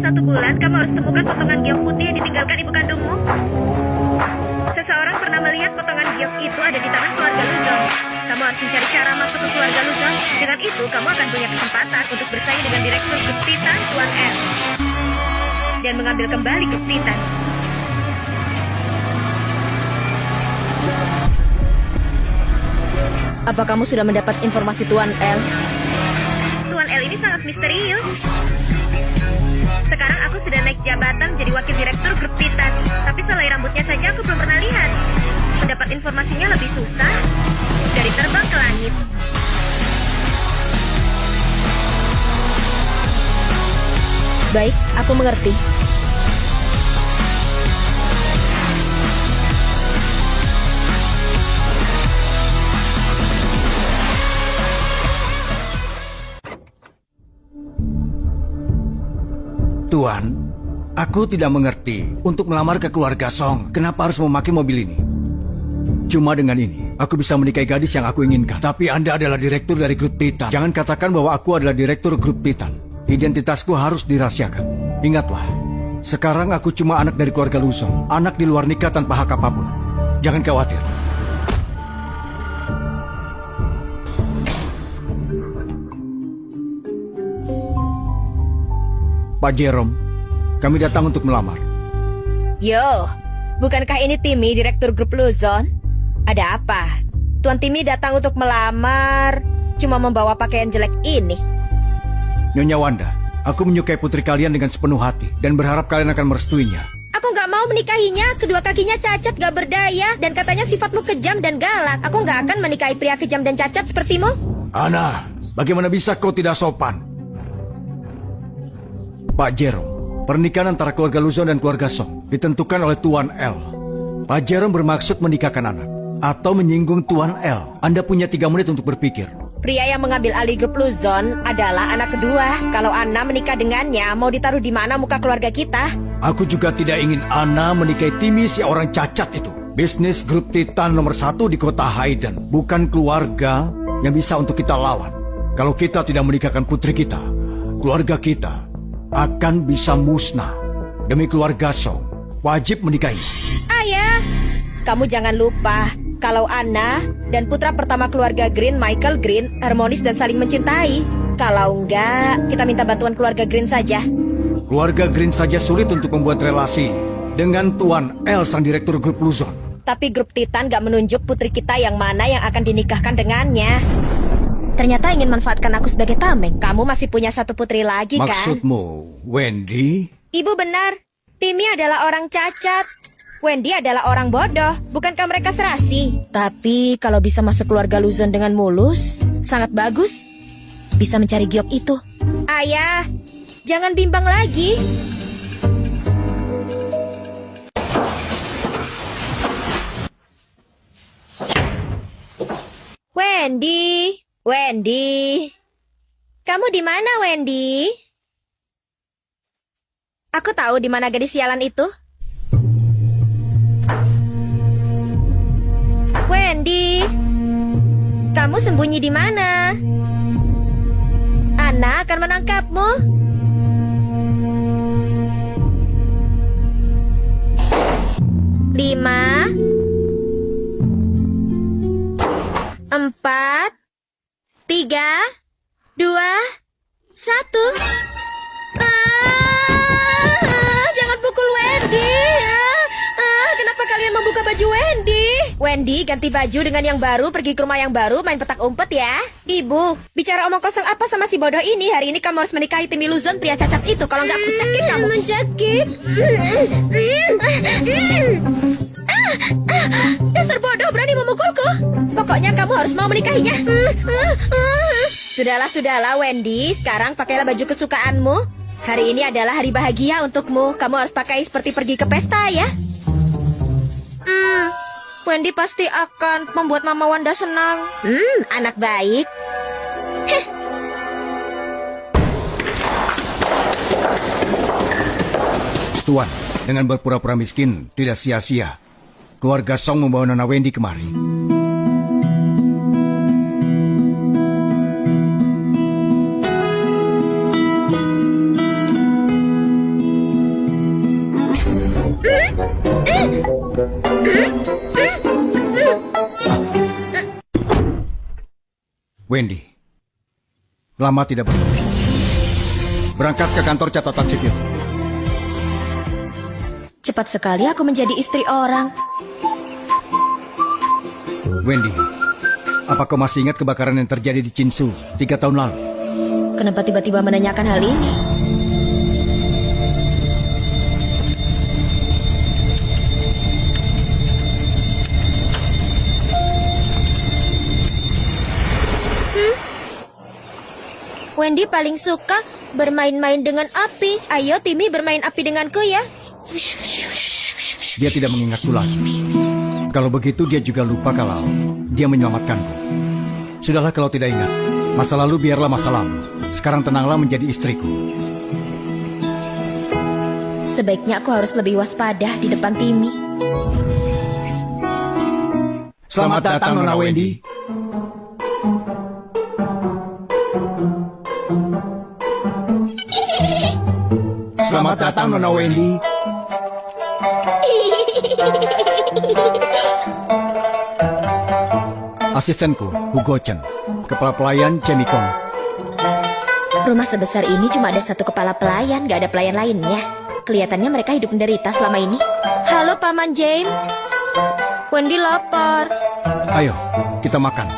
1 bulan, kamu harus temukan potongan giok putih yang ditinggalkan ibu kandungmu. Seseorang pernah melihat potongan giok itu ada di tangan keluarga Luzon. Kamu harus mencari cara masuk ke keluarga Luzon. Dengan itu, kamu akan punya kesempatan untuk bersaing dengan Direktur Grup Titan, Tuan L. Dan mengambil kembali Grup Titan. Apa kamu sudah mendapat informasi Tuan L? Tuan L ini sangat misterius. Sekarang aku sudah naik jabatan jadi wakil direktur Grup Titan. Tapi selai rambutnya saja aku belum pernah lihat. Mendapat informasinya lebih susah dari terbang ke langit. Baik, aku mengerti. Tuan, aku tidak mengerti. Untuk melamar ke keluarga Song, kenapa harus memakai mobil ini? Cuma dengan ini, aku bisa menikahi gadis yang aku inginkan. Tapi Anda adalah direktur dari Grup Titan. Jangan katakan bahwa aku adalah direktur Grup Titan. Identitasku harus dirahasiakan. Ingatlah, sekarang aku cuma anak dari keluarga Luzon. Anak di luar nikah tanpa hak apapun. Jangan khawatir. Pak Jerome, kami datang untuk melamar. Yo, bukankah ini Timmy, Direktur Grup Luzon? Ada apa? Tuan Timmy datang untuk melamar, cuma membawa pakaian jelek ini. Nyonya Wanda, aku menyukai putri kalian dengan sepenuh hati dan berharap kalian akan merestuinya. Aku nggak mau menikahinya, kedua kakinya cacat, gak berdaya, dan katanya sifatmu kejam dan galak. Aku nggak akan menikahi pria kejam dan cacat sepertimu. Ana, bagaimana bisa kau tidak sopan? Pak Jerome, pernikahan antara keluarga Luzon dan keluarga Song ditentukan oleh Tuan L. Pak Jerome bermaksud menikahkan anak atau menyinggung Tuan L. Anda punya 3 menit untuk berpikir. Pria yang mengambil alih Grup Luzon adalah anak kedua. Kalau Anna menikah dengannya, mau ditaruh di mana muka keluarga kita? Aku juga tidak ingin Ana menikahi Timmy, si orang cacat itu. Bisnis Grup Titan nomor 1 di kota Hayden, bukan keluarga yang bisa untuk kita lawan. Kalau kita tidak menikahkan putri kita, keluarga kita akan bisa musnah. Demi keluarga Song, wajib menikahi. Ayah, kamu jangan lupa kalau Anna dan putra pertama keluarga Green, Michael Green, harmonis dan saling mencintai. Kalau enggak, kita minta bantuan keluarga Green saja. Keluarga Green saja sulit untuk membuat relasi dengan Tuan L, sang direktur Grup Luzon. Tapi Grup Titan gak menunjuk putri kita yang mana yang akan dinikahkan dengannya. Ternyata ingin manfaatkan aku sebagai tameng. Kamu masih punya 1 putri lagi, kan? Maksudmu, Wendy? Ibu benar. Timmy adalah orang cacat. Wendy adalah orang bodoh. Bukankah mereka serasi? Tapi kalau bisa masuk keluarga Luzon dengan mulus, sangat bagus. Bisa mencari giok itu. Ayah, jangan bimbang lagi. Wendy. Wendy, kamu di mana, Wendy? Aku tahu di mana gadis sialan itu. Wendy, kamu sembunyi di mana? Anna akan menangkapmu. Lima, 4, 3, 2, 1. Jangan pukul Wendy. Kenapa kalian membuka baju Wendy? Wendy, ganti baju dengan yang baru, pergi ke rumah yang baru, main petak umpet ya. Ibu, bicara omong kosong apa sama si bodoh ini? Hari ini kamu harus menikahi Timmy Luzon, pria cacat itu. Kalau nggak aku cekik kamu. Mencekik. Dasar bodoh, berani memukulku. Pokoknya kamu harus mau menikahinya. Sudahlah, Wendy. Sekarang pakailah baju kesukaanmu. Hari ini adalah hari bahagia untukmu. Kamu harus pakai seperti pergi ke pesta, ya. Wendy pasti akan membuat Mama Wanda senang. Anak baik. Tuan, dengan berpura-pura miskin tidak sia-sia. Keluarga Song membawa Nona Wendy kemari. Wendy, lama tidak bertemu. Berangkat ke kantor catatan sipil. Cepat sekali aku menjadi istri orang. Wendy, apa kau masih ingat kebakaran yang terjadi di Chinsu 3 tahun lalu? Kenapa tiba-tiba menanyakan hal ini? Wendy paling suka bermain-main dengan api. Ayo Timmy bermain api denganku ya. Dia tidak mengingatku lagi. Kalau begitu dia juga lupa kalau dia menyelamatkanku. Sudahlah kalau tidak ingat. Masa lalu biarlah masa lalu. Sekarang tenanglah menjadi istriku. Sebaiknya aku harus lebih waspada di depan Timmy. Selamat datang Nona Wendy. Selamat datang Nona Wendy. Asistenku, Hugo Chen. Kepala pelayan, Chemikong. Rumah sebesar ini cuma ada satu kepala pelayan, gak ada pelayan lainnya. Kelihatannya mereka hidup menderita selama ini. Halo Paman James. Wendy lapar. Ayo, kita makan.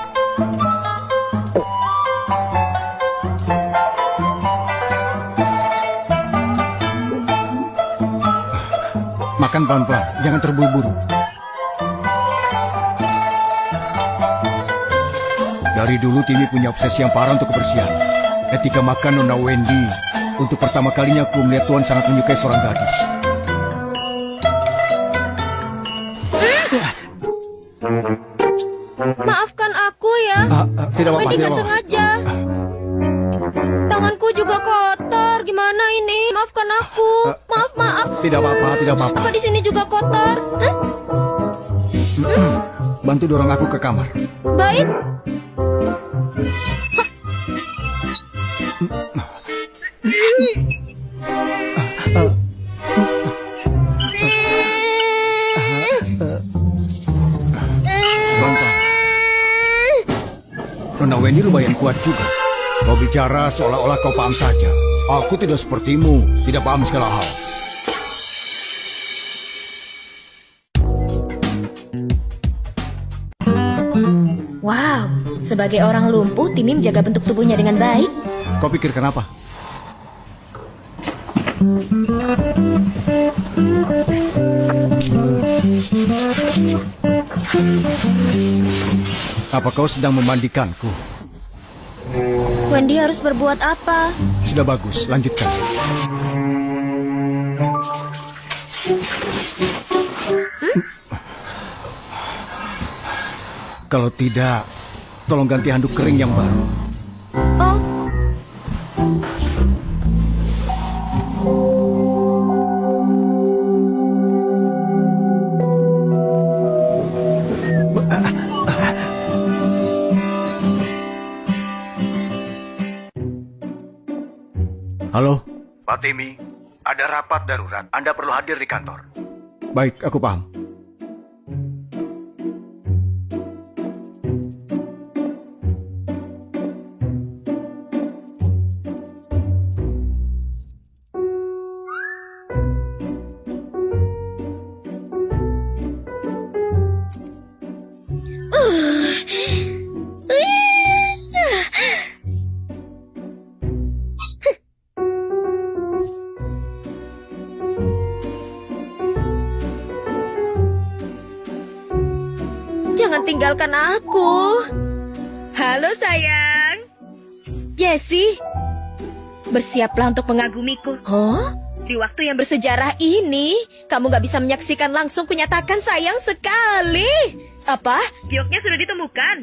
Makan pelan-pelan, jangan terburu-buru. Dari dulu Timmy punya obsesi yang parah untuk kebersihan. Ketika makan Nona Wendy, untuk pertama kalinya aku melihat Tuan sangat menyukai seorang gadis. Maafkan aku ya. Tidak apa-apa, Wendy tidak gak apa-apa. sengaja. Tanganku juga kotor. Gimana ini? Maafkan aku. Maaf. Tidak apa-apa, tidak apa-apa. Apa di sini juga kotor? Hah? Bantu dorong aku ke kamar. Baik. Pelan-pelan. Nona Wendy lumayan kuat juga. Kau bicara seolah-olah kau paham saja. Aku tidak sepertimu, tidak paham segala hal. Wow, sebagai orang lumpuh, Timmy menjaga bentuk tubuhnya dengan baik. Kau pikir kenapa? Apa kau sedang memandikanku? Wendy harus berbuat apa? Sudah bagus, lanjutkan. Kalau tidak, tolong ganti handuk kering yang baru. Oh, Halo? Pak Timmy, ada rapat darurat. Anda perlu hadir di kantor. Baik, aku paham. jangan tinggalkan aku. Halo sayang. Jessie, bersiaplah untuk Mengagumiku. Hah? Di waktu yang Bersejarah ini, kamu gak bisa menyaksikan langsung kunyatakan sayang sekali. Apa? gioknya sudah ditemukan.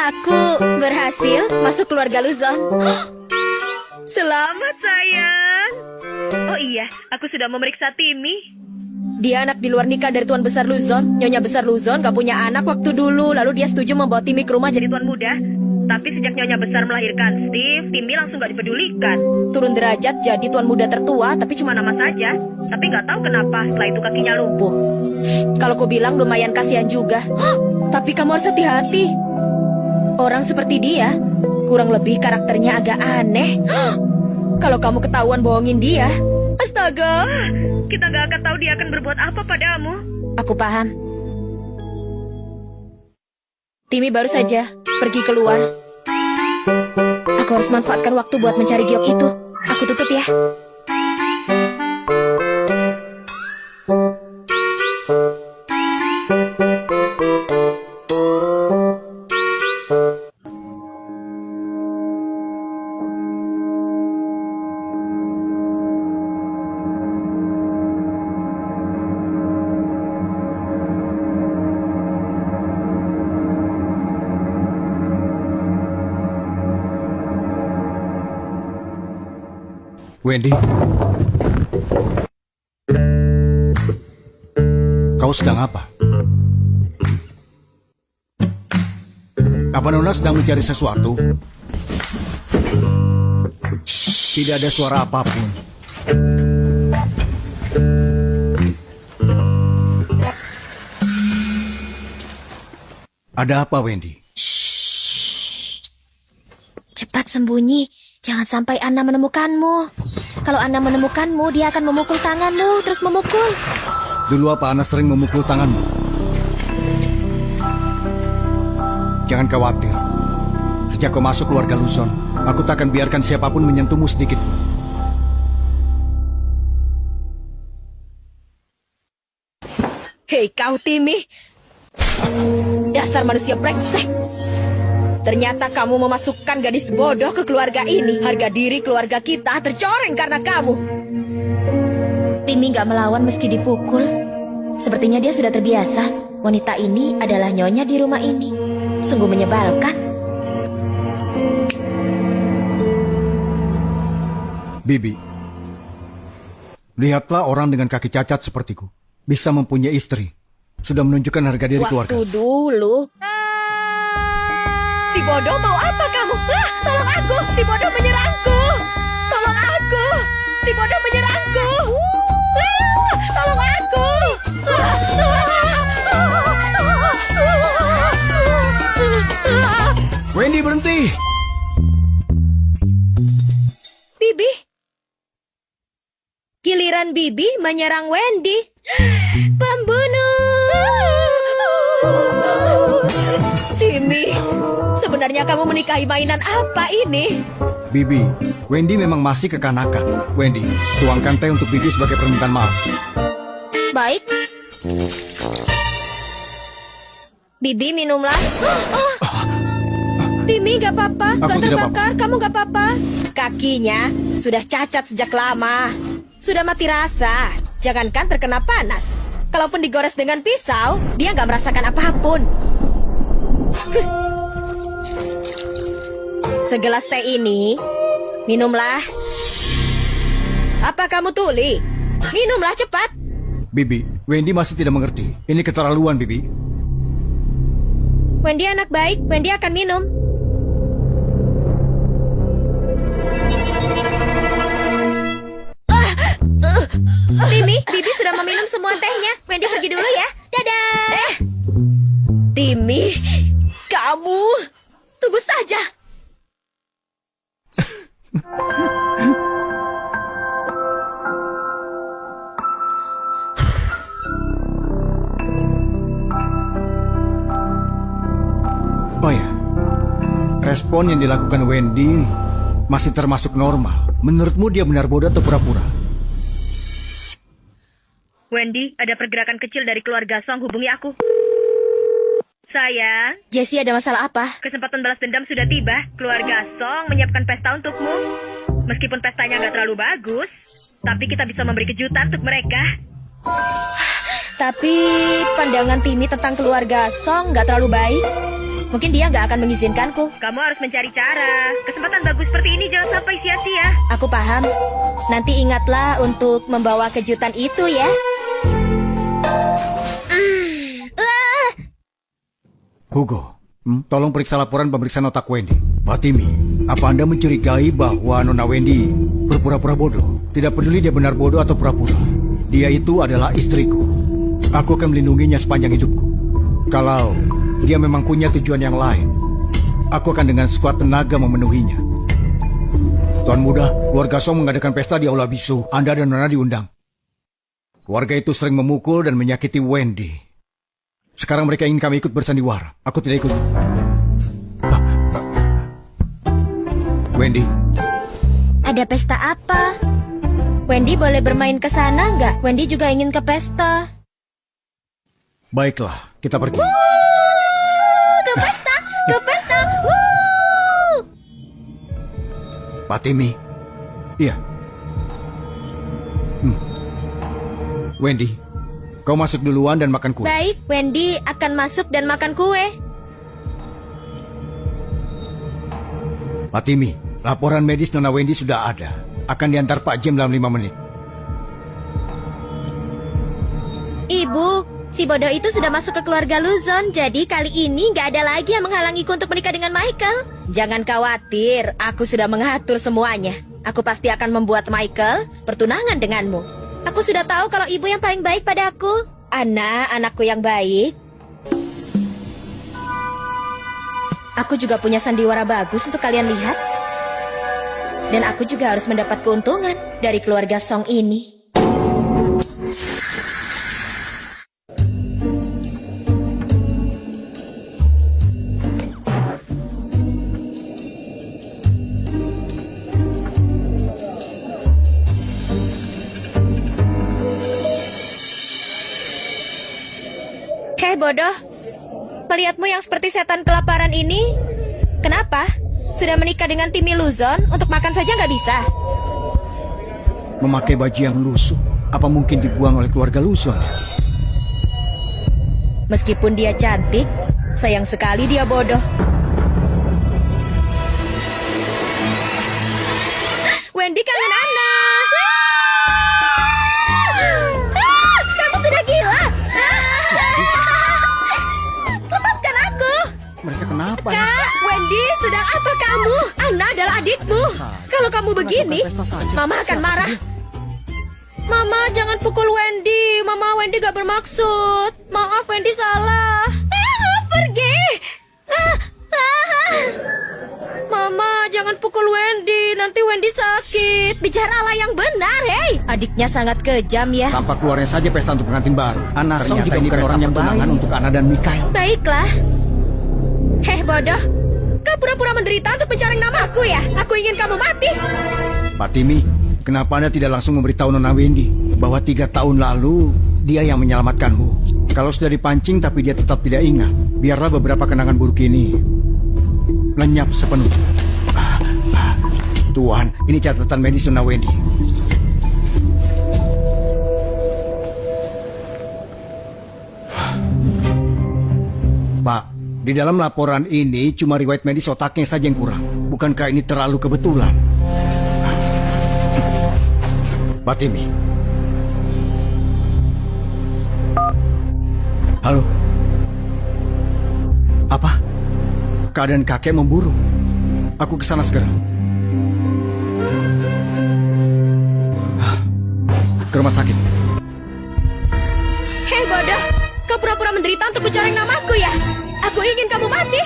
Aku berhasil masuk keluarga Luzon. Selamat sayang. Oh iya, aku sudah memeriksa Timmy. Dia anak di luar nikah dari Tuan Besar Luzon. Nyonya Besar Luzon gak punya anak waktu dulu. Lalu dia setuju membawa Timmy ke rumah jadi Tuan muda. Tapi sejak Nyonya besar melahirkan Steve, Timmy langsung gak dipedulikan. Turun derajat jadi tuan muda tertua, tapi Cuma nama saja. Tapi nggak tahu kenapa setelah itu kakinya lumpuh. kalau kau bilang lumayan kasihan juga. Tapi kamu harus hati-hati. Orang seperti dia, kurang lebih karakternya agak aneh. Kalau kamu ketahuan bohongin dia, astaga. Kita nggak akan tahu dia akan berbuat apa padamu. Aku paham. Timmy baru saja pergi keluar. Aku harus manfaatkan waktu buat mencari giok itu. Aku tutup ya. Wendy, kau sedang apa? Apa Nona sedang mencari sesuatu? Tidak ada suara apapun. Ada apa, Wendy? Cepat sembunyi. Jangan sampai Anna menemukanmu. Kalau Anna menemukanmu, dia akan memukul tanganmu, terus memukul. Dulu apa Anna sering memukul tanganmu? Jangan khawatir. Sejak kau masuk keluarga Luzon, aku tak akan biarkan siapapun menyentuhmu sedikit. Hei kau Timmy. Dasar manusia brengsek. Ternyata kamu memasukkan gadis bodoh ke keluarga ini. Harga diri keluarga kita tercoreng karena kamu. Timmy gak melawan meski dipukul. Sepertinya dia sudah terbiasa. Wanita ini adalah nyonya di rumah ini. Sungguh menyebalkan. Bibi, lihatlah orang dengan kaki cacat sepertiku. Bisa mempunyai istri. Sudah menunjukkan harga diri keluarga. Waktu dulu. Si bodoh mau apa kamu? Tolong aku, si bodoh menyerangku. Tolong aku, si bodoh menyerangku. Tolong aku. Wendy, berhenti! Bibi. Giliran Bibi menyerang Wendy. Pembunuh. Timmy, sebenarnya kamu menikahi mainan apa ini? Bibi, Wendy memang masih kekanakan. Wendy, tuangkan teh untuk Bibi sebagai permintaan maaf. Baik. Bibi minumlah. Timmy gak apa-apa, Aku gak tidak terbakar, kamu gak apa-apa. Kakinya sudah cacat sejak lama. Sudah mati rasa, jangankan terkena panas. Kalaupun digores dengan pisau, dia gak merasakan apapun. Segelas teh ini, minumlah. Apa kamu tuli? Minumlah cepat. Bibi, Wendy masih tidak mengerti. Ini keterlaluan, Bibi. Wendy anak baik, Wendy akan minum. Timmy, Bibi sudah meminum semua tehnya. Wendy pergi dulu ya. Dadah. Timmy, kamu tunggu saja. Oh ya, respon yang dilakukan Wendy masih termasuk normal. Menurutmu dia benar bodoh atau pura-pura? Wendy, ada pergerakan kecil dari keluarga Song, hubungi aku. Sayang, Jessie, ada masalah apa? kesempatan balas dendam sudah tiba. Keluarga Song menyiapkan pesta untukmu. Meskipun pestanya gak terlalu bagus, tapi kita bisa memberi kejutan untuk mereka. Tapi pandangan Timmy tentang keluarga Song nggak terlalu baik. Mungkin dia nggak akan mengizinkanku. Kamu harus mencari cara. Kesempatan bagus seperti ini jangan sampai sia-sia. Aku paham. Nanti ingatlah untuk membawa kejutan itu ya. Hugo, Tolong periksa laporan pemeriksaan otak Wendy. Pak Timmy, apa Anda mencurigai bahwa Nona Wendy berpura-pura bodoh? Tidak peduli dia benar bodoh atau pura-pura. Dia itu adalah istriku. Aku akan melindunginya sepanjang hidupku. Kalau dia memang punya tujuan yang lain, aku akan dengan sekuat tenaga memenuhinya. Tuan Muda, keluarga Song mengadakan pesta di Aula Bisu. Anda dan Nona diundang. Keluarga itu sering memukul dan menyakiti Wendy. Sekarang mereka ingin kami ikut bersandiwara. Aku tidak ikut. Wendy. Ada pesta apa? Wendy boleh bermain ke sana nggak? Wendy juga ingin ke pesta. Baiklah, kita pergi. Ke pesta! Ke pesta! Wuh! Pak Timmy. Iya. Wendy, kau masuk duluan dan makan kue. Baik, Wendy akan masuk dan makan kue. Pak Timmy, laporan medis Nona Wendy sudah ada. Akan diantar Pak Jim dalam 5 menit. Ibu, si bodoh itu sudah masuk ke keluarga Luzon. Jadi kali ini nggak ada lagi yang menghalangiku untuk menikah dengan Michael. Jangan khawatir, aku sudah mengatur semuanya. Aku pasti akan membuat Michael bertunangan denganmu. Aku sudah tahu kalau ibu yang paling baik padaku. Anna, anakku yang baik. Aku juga punya sandiwara bagus untuk kalian lihat. Dan aku juga harus mendapat keuntungan dari keluarga Song ini. Hei bodoh, melihatmu yang seperti setan kelaparan ini, kenapa? Sudah menikah dengan Timmy Luzon, untuk makan saja nggak bisa? Memakai baju yang lusuh, apa mungkin dibuang oleh keluarga Luzon? Meskipun dia cantik, sayang sekali dia bodoh. Wendy kangen Anna. Kamu sudah gila. Lepaskan aku. Mereka kenapa? Kak, Wendy, sedang apa kamu? Anna adalah adikmu. Kalau kamu begini, Mama akan marah. Mama, jangan pukul Wendy. Mama, Wendy gak bermaksud. Maaf, Wendy salah. Pergi. Mama, jangan pukul Wendy. Nanti Wendy sakit. Bicaralah yang benar, hei. Adiknya sangat kejam ya. Tampak keluarnya saja pesta untuk pengantin baru. Anna Song Ternyata juga ini bukan pesta orang yang pertunangan tunangan untuk Anna dan Mikael. Baiklah. Heh, bodoh. Kau pura-pura menderita untuk mencoreng namaku ya? Aku ingin kamu mati. Pak Timmy, kenapa Anda tidak langsung memberitahu Nona Wendy bahwa 3 tahun lalu dia yang menyelamatkanmu? Kalau sudah dipancing tapi dia tetap tidak ingat, biarlah beberapa kenangan buruk ini lenyap sepenuhnya. Tuan, ini catatan medis Nona Wendy. Pak, di dalam laporan ini cuma riwayat medis otaknya saja yang kurang. Bukankah ini terlalu kebetulan? Pak Timmy. Halo. Apa? Keadaan kakek memburuk. Aku kesana segera. Ke rumah sakit. Hei bodoh, kau pura-pura menderita untuk mencoreng namaku ya? Aku ingin kamu mati.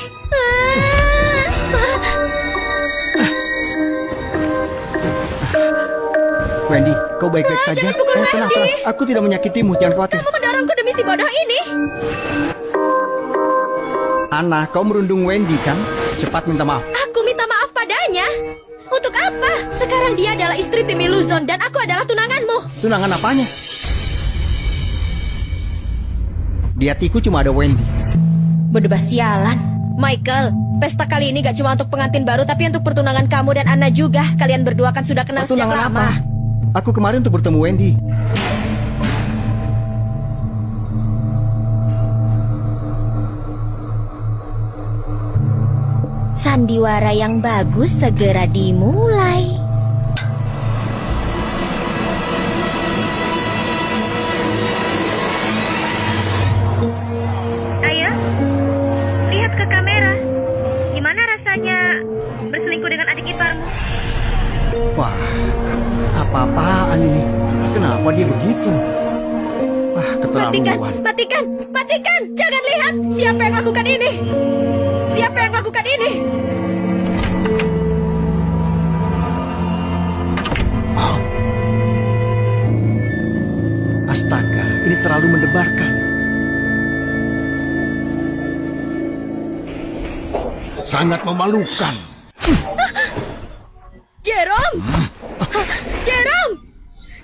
Wendy, kau baik-baik saja? Jangan pukul Wendy. Tenang. Aku tidak menyakitimu, jangan khawatir. Kamu mendorongku demi si bodoh ini. Anna, kau merundung Wendy kan? Cepat minta maaf. Aku minta maaf padanya. Untuk apa? Sekarang dia adalah istri Timmy Luzon dan aku adalah tunanganmu. Tunangan apanya? Di hatiku cuma ada Wendy. Berdebah sialan. Michael, pesta kali ini gak cuma untuk pengantin baru tapi untuk pertunangan kamu dan Anna juga. Kalian berdua kan sudah kenal sejak Pertunangan lama. apa? Aku kemarin untuk bertemu Wendy. Sandiwara yang bagus segera dimulai. Ayo, lihat ke kamera. Kenapa dia begitu? Ah, keterlaluan. Matikan! Jangan lihat! Siapa yang lakukan ini? Siapa yang lakukan ini? Oh. Astaga, ini terlalu mendebarkan. Sangat memalukan. Jerome! Jerome!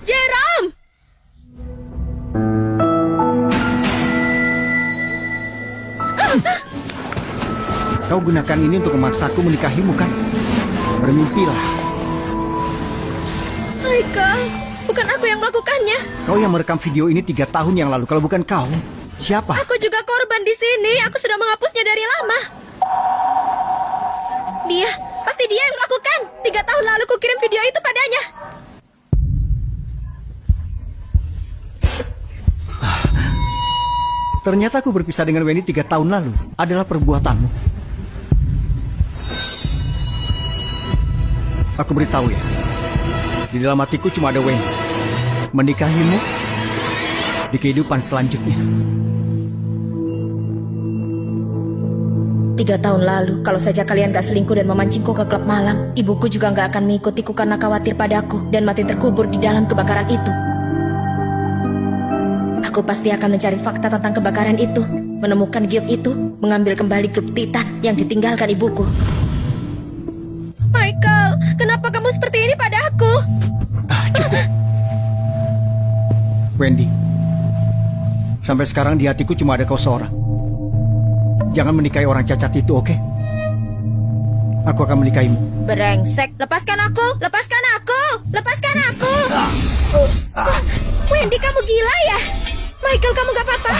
Jerome! Kau gunakan ini untuk memaksaku menikahimu, kan? Bermimpilah. Michael, bukan aku yang melakukannya. Kau yang merekam video ini 3 tahun yang lalu. Kalau bukan kau, siapa? Aku juga korban di sini. Aku sudah menghapusnya dari lama. Pasti dia yang melakukan. 3 tahun lalu ku kirim video itu padanya. Ternyata aku berpisah dengan Wendy 3 tahun lalu adalah perbuatanmu. Aku beritahu ya, di dalam hatiku cuma ada Wendy. Menikahimu di kehidupan selanjutnya. 3 tahun lalu, kalau saja kalian gak selingkuh dan memancingku ke klub malam, ibuku juga gak akan mengikutiku karena khawatir padaku dan mati terkubur di dalam kebakaran itu. Aku pasti akan mencari fakta tentang kebakaran itu, menemukan giok itu, mengambil kembali grup Titan yang ditinggalkan ibuku. Michael, kenapa kamu seperti ini pada aku? Cukup. Wendy, sampai sekarang di hatiku cuma ada kau seorang. Jangan menikahi orang cacat itu, oke? Aku akan menikahimu. Brengsek, lepaskan aku! Lepaskan aku! Lepaskan aku! Wendy, kamu gila ya? Michael, kamu gak apa-apa?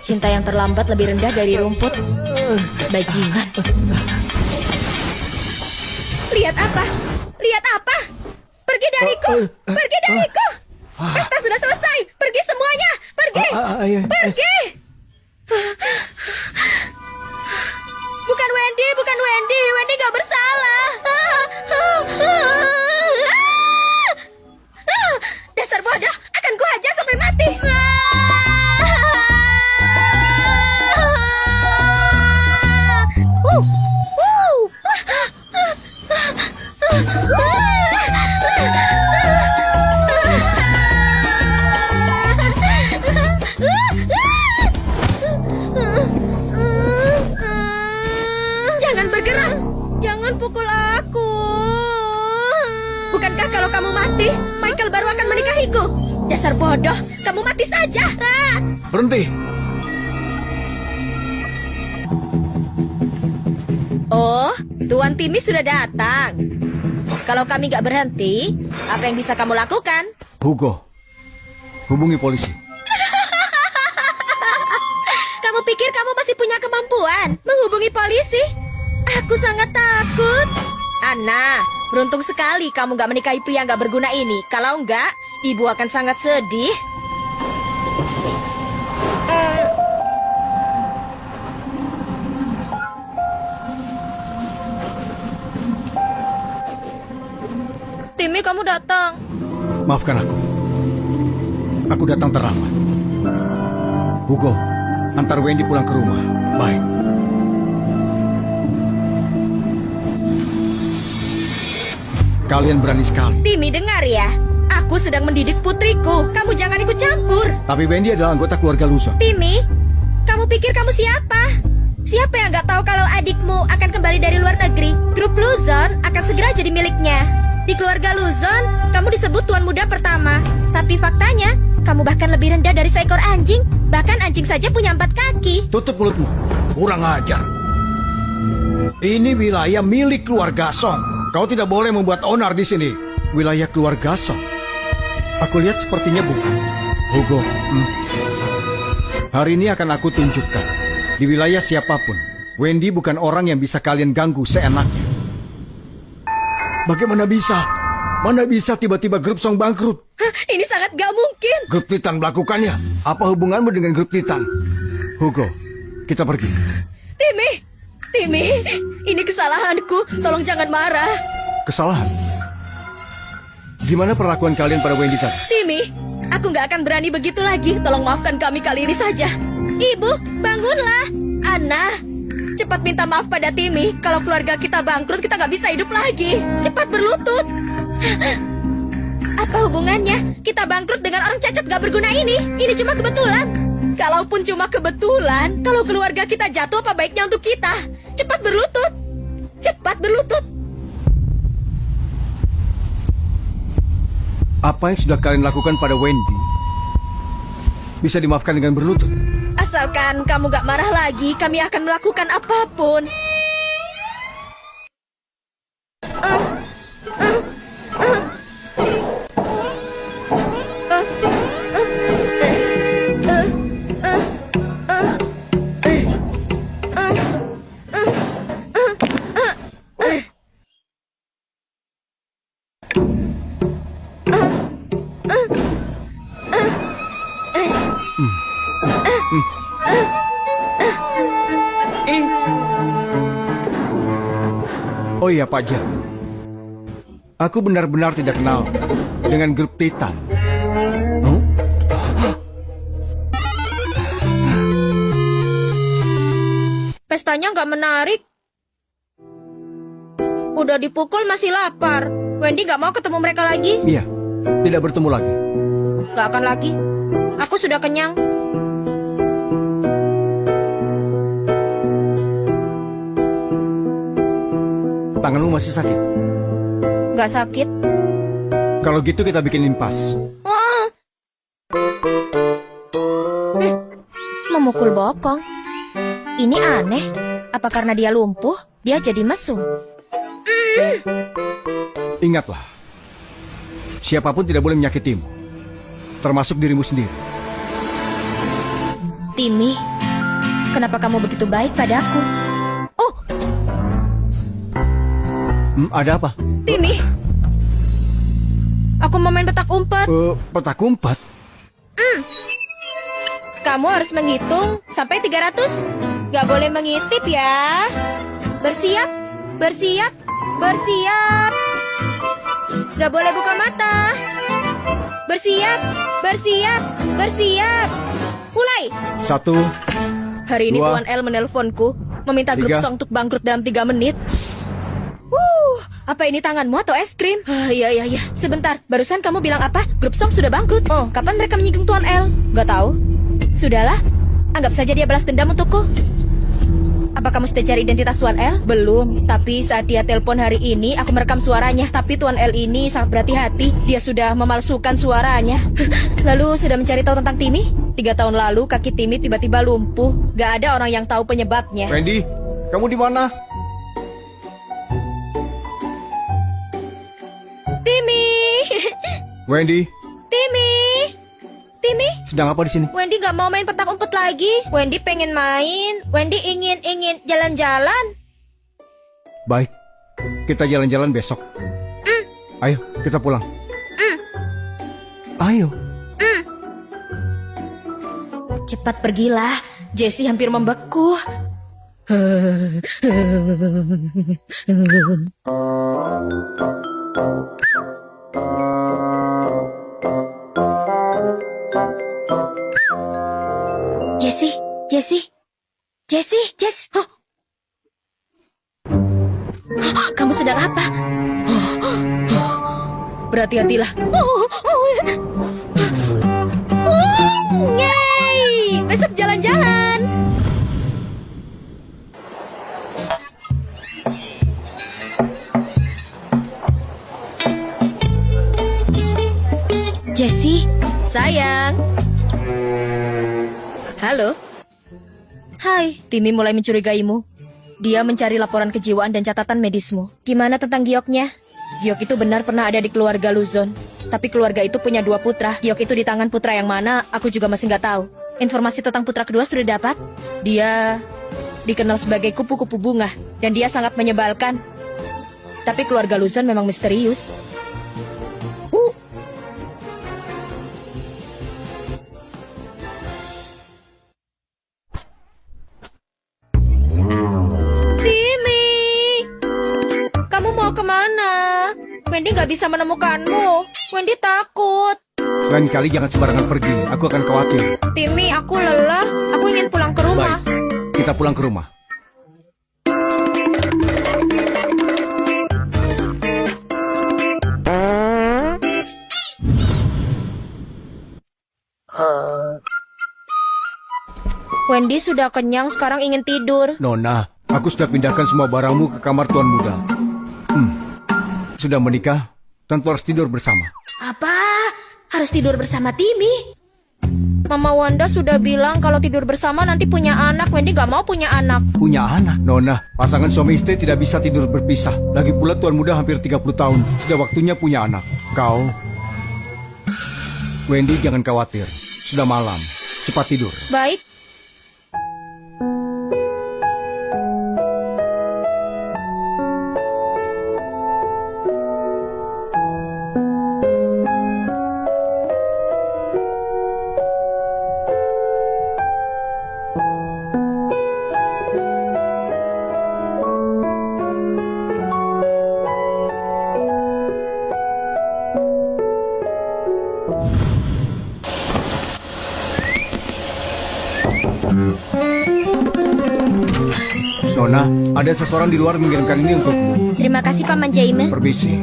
Cinta yang terlambat lebih rendah dari rumput. Bajingan. Lihat apa? Lihat apa? Pergi dariku! Pergi dariku! Pesta sudah selesai! Pergi semuanya! Pergi! Pergi! Bukan Wendy, bukan Wendy. Wendy gak bersalah. Dasar bodoh, akan ku hajar sampai mati. Jangan bergerak. Jangan pukul aku. Bukankah kalau kamu mati, Michael baru akan menikahiku? Dasar bodoh, kamu mati saja. Berhenti. Oh, Tuan Timmy sudah datang. Kalau kami gak berhenti, apa yang bisa kamu lakukan? Hugo, hubungi polisi. Kamu pikir kamu masih punya kemampuan menghubungi polisi? Aku sangat takut. Anna, beruntung sekali kamu gak menikahi pria gak berguna ini. Kalau enggak, ibu akan sangat sedih. Timmy, kamu datang. Maafkan aku. Aku datang terlambat. Hugo, antar Wendy pulang ke rumah. Baik. Kalian berani sekali. Timmy, dengar ya. Aku sedang mendidik putriku. Kamu jangan ikut campur. Tapi Wendy adalah anggota keluarga Luzon. Timmy, kamu pikir kamu siapa? Siapa yang gak tahu kalau adikmu akan kembali dari luar negeri? Grup Luzon akan segera jadi miliknya. Di keluarga Luzon, kamu disebut tuan muda pertama. Tapi faktanya, kamu bahkan lebih rendah dari seekor anjing. Bahkan anjing saja punya 4 kaki. Tutup mulutmu. Kurang ajar. Ini wilayah milik keluarga Song. Kau tidak boleh membuat onar di sini. Wilayah keluarga Song. Aku lihat sepertinya bukan. Hugo, hari ini akan aku tunjukkan. Di wilayah siapapun, Wendy bukan orang yang bisa kalian ganggu seenaknya. Bagaimana bisa? Mana bisa tiba-tiba grup Song bangkrut? Hah, ini sangat gak mungkin. Grup Titan melakukannya. Apa hubunganmu dengan grup Titan? Hugo, kita pergi. Timmy, ini kesalahanku. Tolong jangan marah. Kesalahan? Gimana perlakuan kalian pada Wendy tadi? Timmy, aku nggak akan berani begitu lagi. Tolong maafkan kami kali ini saja. Ibu, bangunlah. Anna, cepat minta maaf pada Timmy. Kalau keluarga kita bangkrut, kita nggak bisa hidup lagi. Cepat berlutut. Apa hubungannya? Kita bangkrut dengan orang cacat gak berguna ini. Ini cuma kebetulan. Kalaupun cuma kebetulan, kalau keluarga kita jatuh, apa baiknya untuk kita? Cepat berlutut. Cepat berlutut. Apa yang sudah kalian lakukan pada Wendy bisa dimaafkan dengan berlutut. Asalkan kamu gak marah lagi, kami akan melakukan apapun. Oh iya Pak Jan, aku benar-benar tidak kenal dengan grup Titan. Oh? Pestanya nggak menarik. Udah dipukul masih lapar. Wendy nggak mau ketemu mereka lagi. Iya, tidak bertemu lagi. Nggak akan lagi. Aku sudah kenyang. Tanganmu masih sakit. Nggak sakit. Kalau gitu kita bikin impas. Oh. Memukul bokong. Ini aneh. Apa karena dia lumpuh, dia jadi mesum? Ingatlah, siapapun tidak boleh menyakitimu, termasuk dirimu sendiri. Timmy, kenapa kamu begitu baik padaku? Oh, Ada apa? Timmy, aku mau main petak umpet. Petak umpet? Kamu harus menghitung sampai 300. Gak boleh mengintip ya. Bersiap, bersiap, bersiap. Gak boleh buka mata. Bersiap, bersiap, bersiap. Mulai. 1. Hari ini 2, Tuan L menelponku, meminta grup 3. song untuk bangkrut dalam 3 menit. Apa ini tanganmu atau es krim? Iya. Sebentar, barusan kamu bilang apa? Grup song sudah bangkrut. Oh, kapan mereka menyinggung Tuan L? Gak tahu. Sudahlah, anggap saja dia balas dendam untukku. Apa kamu sudah cari identitas Tuan L? Belum, tapi saat dia telepon hari ini, aku merekam suaranya. Tapi Tuan L ini sangat berhati-hati. Dia sudah memalsukan suaranya. Lalu sudah mencari tahu tentang Timmy? 3 tahun lalu, kaki Timmy tiba-tiba lumpuh. Gak ada orang yang tahu penyebabnya. Wendy, kamu di mana? Timmy! Wendy, Timmy! Timmy? sedang apa di sini? Wendy gak mau main petak umpet lagi. Wendy pengen main. Wendy ingin jalan-jalan. Baik, kita jalan-jalan besok. Ayo, kita pulang. Ayo. Cepat pergilah. Jessie hampir membeku. Jess. Huh? Kamu sedang apa? Berhati-hatilah. Yeay, besok jalan-jalan. Jessie, sayang. Halo. Hai, Timmy mulai mencurigaimu. Dia mencari laporan kejiwaan dan catatan medismu. Gimana tentang Gioknya? Giok itu benar pernah ada di keluarga Luzon. Tapi keluarga itu punya 2 putra. Giok itu di tangan putra yang mana, aku juga masih nggak tahu. Informasi tentang putra kedua sudah dapat. Dia dikenal sebagai kupu-kupu bunga. Dan dia sangat menyebalkan. Tapi keluarga Luzon memang misterius. Timmy! Kamu mau kemana? Wendy nggak bisa menemukanmu. Wendy takut. Lain kali jangan sembarangan pergi, aku akan khawatir. Timmy, aku lelah. Aku ingin pulang ke rumah. Baik, kita pulang ke rumah. Wendy sudah kenyang, sekarang ingin tidur. Nona, aku sudah pindahkan semua barangmu ke kamar Tuan Muda. Sudah menikah, tentu harus tidur bersama. Apa? Harus tidur bersama Timmy? Mama Wanda sudah bilang kalau tidur bersama nanti punya anak. Wendy gak mau punya anak. Punya anak, Nona. Pasangan suami istri tidak bisa tidur berpisah. Lagi pula Tuan Muda hampir 30 tahun. Sudah waktunya punya anak. Kau... Wendy, jangan khawatir. Sudah malam. Cepat tidur. Baik. Nona, ada seseorang di luar mengirimkan ini untukmu. Terima kasih Paman Jaime. Permisi.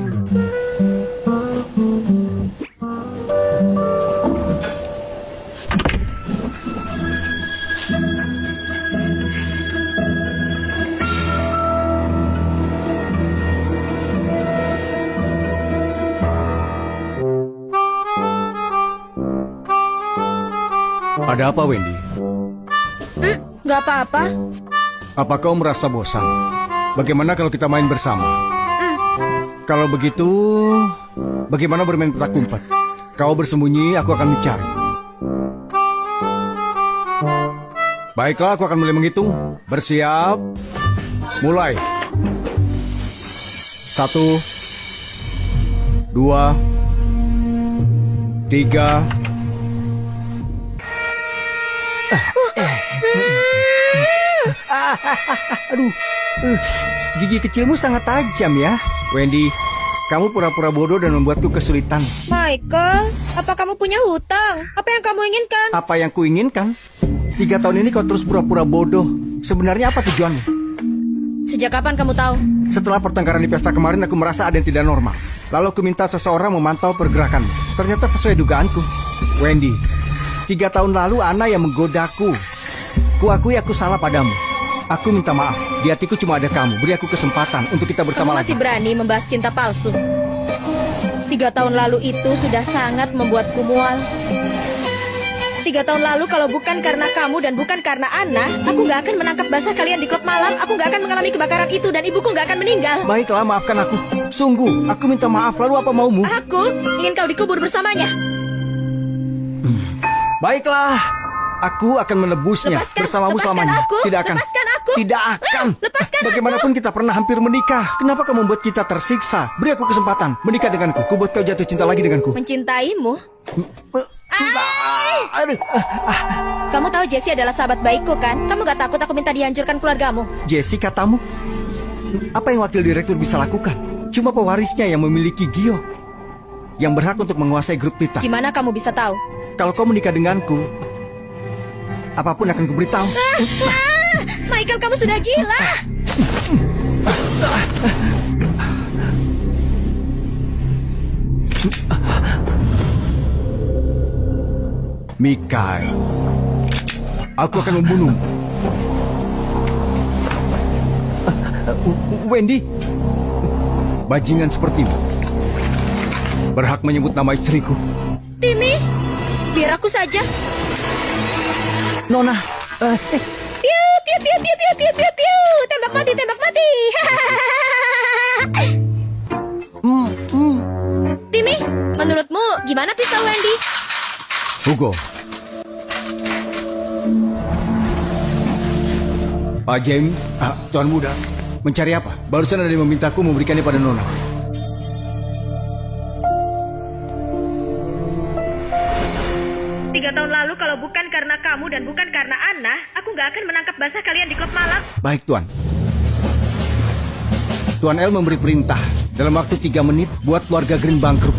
Ada apa, Wendy? Gak apa-apa. Apa kau merasa bosan? Bagaimana kalau kita main bersama? Kalau begitu, bagaimana bermain petak umpet? Kau bersembunyi, aku akan mencari. Baiklah, aku akan mulai menghitung. Bersiap. Mulai. 1, 2, 3. Aduh, gigi kecilmu sangat tajam ya. Wendy, kamu pura-pura bodoh dan membuatku kesulitan. Michael, apa kamu punya hutang? Apa yang kamu inginkan? Apa yang kuinginkan? 3 tahun ini kau terus pura-pura bodoh. Sebenarnya apa tujuanmu? Sejak kapan kamu tahu? Setelah pertengkaran di pesta kemarin, aku merasa ada yang tidak normal. Lalu aku minta seseorang memantau pergerakan. Ternyata sesuai dugaanku. Wendy, 3 tahun lalu Ana yang menggodaku. Kuakui aku salah padamu. Aku minta maaf. Di hatiku cuma ada kamu. Beri aku kesempatan untuk kita bersama Kamu lagi. masih berani membahas cinta palsu. 3 tahun lalu itu sudah sangat membuatku mual. 3 tahun lalu kalau bukan karena kamu dan bukan karena Ana, aku gak akan menangkap basah kalian di klub malam. Aku gak akan mengalami kebakaran itu dan ibuku gak akan meninggal. Baiklah, maafkan aku. Sungguh, aku minta maaf. Lalu apa maumu? Aku ingin kau dikubur bersamanya. Baiklah, aku akan menebusnya bersamamu selamanya. Aku, Tidak akan. lepaskan aku. Tidak akan. Lepaskan Bagaimanapun kita pernah hampir menikah. Kenapa kau membuat kita tersiksa? Beri aku kesempatan. Menikah denganku. Ku buat kau jatuh cinta lagi denganku. Mencintaimu? Aduh. Kamu tahu Jessie adalah sahabat baikku kan? Kamu gak takut aku minta dihancurkan keluargamu? Jessie, katamu? Apa yang wakil direktur bisa lakukan? Cuma pewarisnya yang memiliki giok, yang berhak untuk menguasai grup Titan. Gimana kamu bisa tahu? Kalau kau menikah denganku, apapun akan kuberitahu. Michael, kamu sudah gila. Mikai, aku akan membunuhmu. Wendy, bajingan sepertimu berhak menyebut nama istriku. Timmy, biar aku saja. Nona, Piu, piu, piu, piu, piu, piu, piu, piu. Tembak mati, tembak mati. Timmy, menurutmu gimana pisau Wendy? Hugo. Pak James, Tuan Muda, mencari apa? Barusan ada yang memintaku memberikannya pada Nona. Tahun lalu kalau bukan karena kamu dan bukan karena Ana, aku nggak akan menangkap basah kalian di klub malam. Baik, Tuan. Tuan L memberi perintah dalam waktu 3 menit buat keluarga Green bangkrut.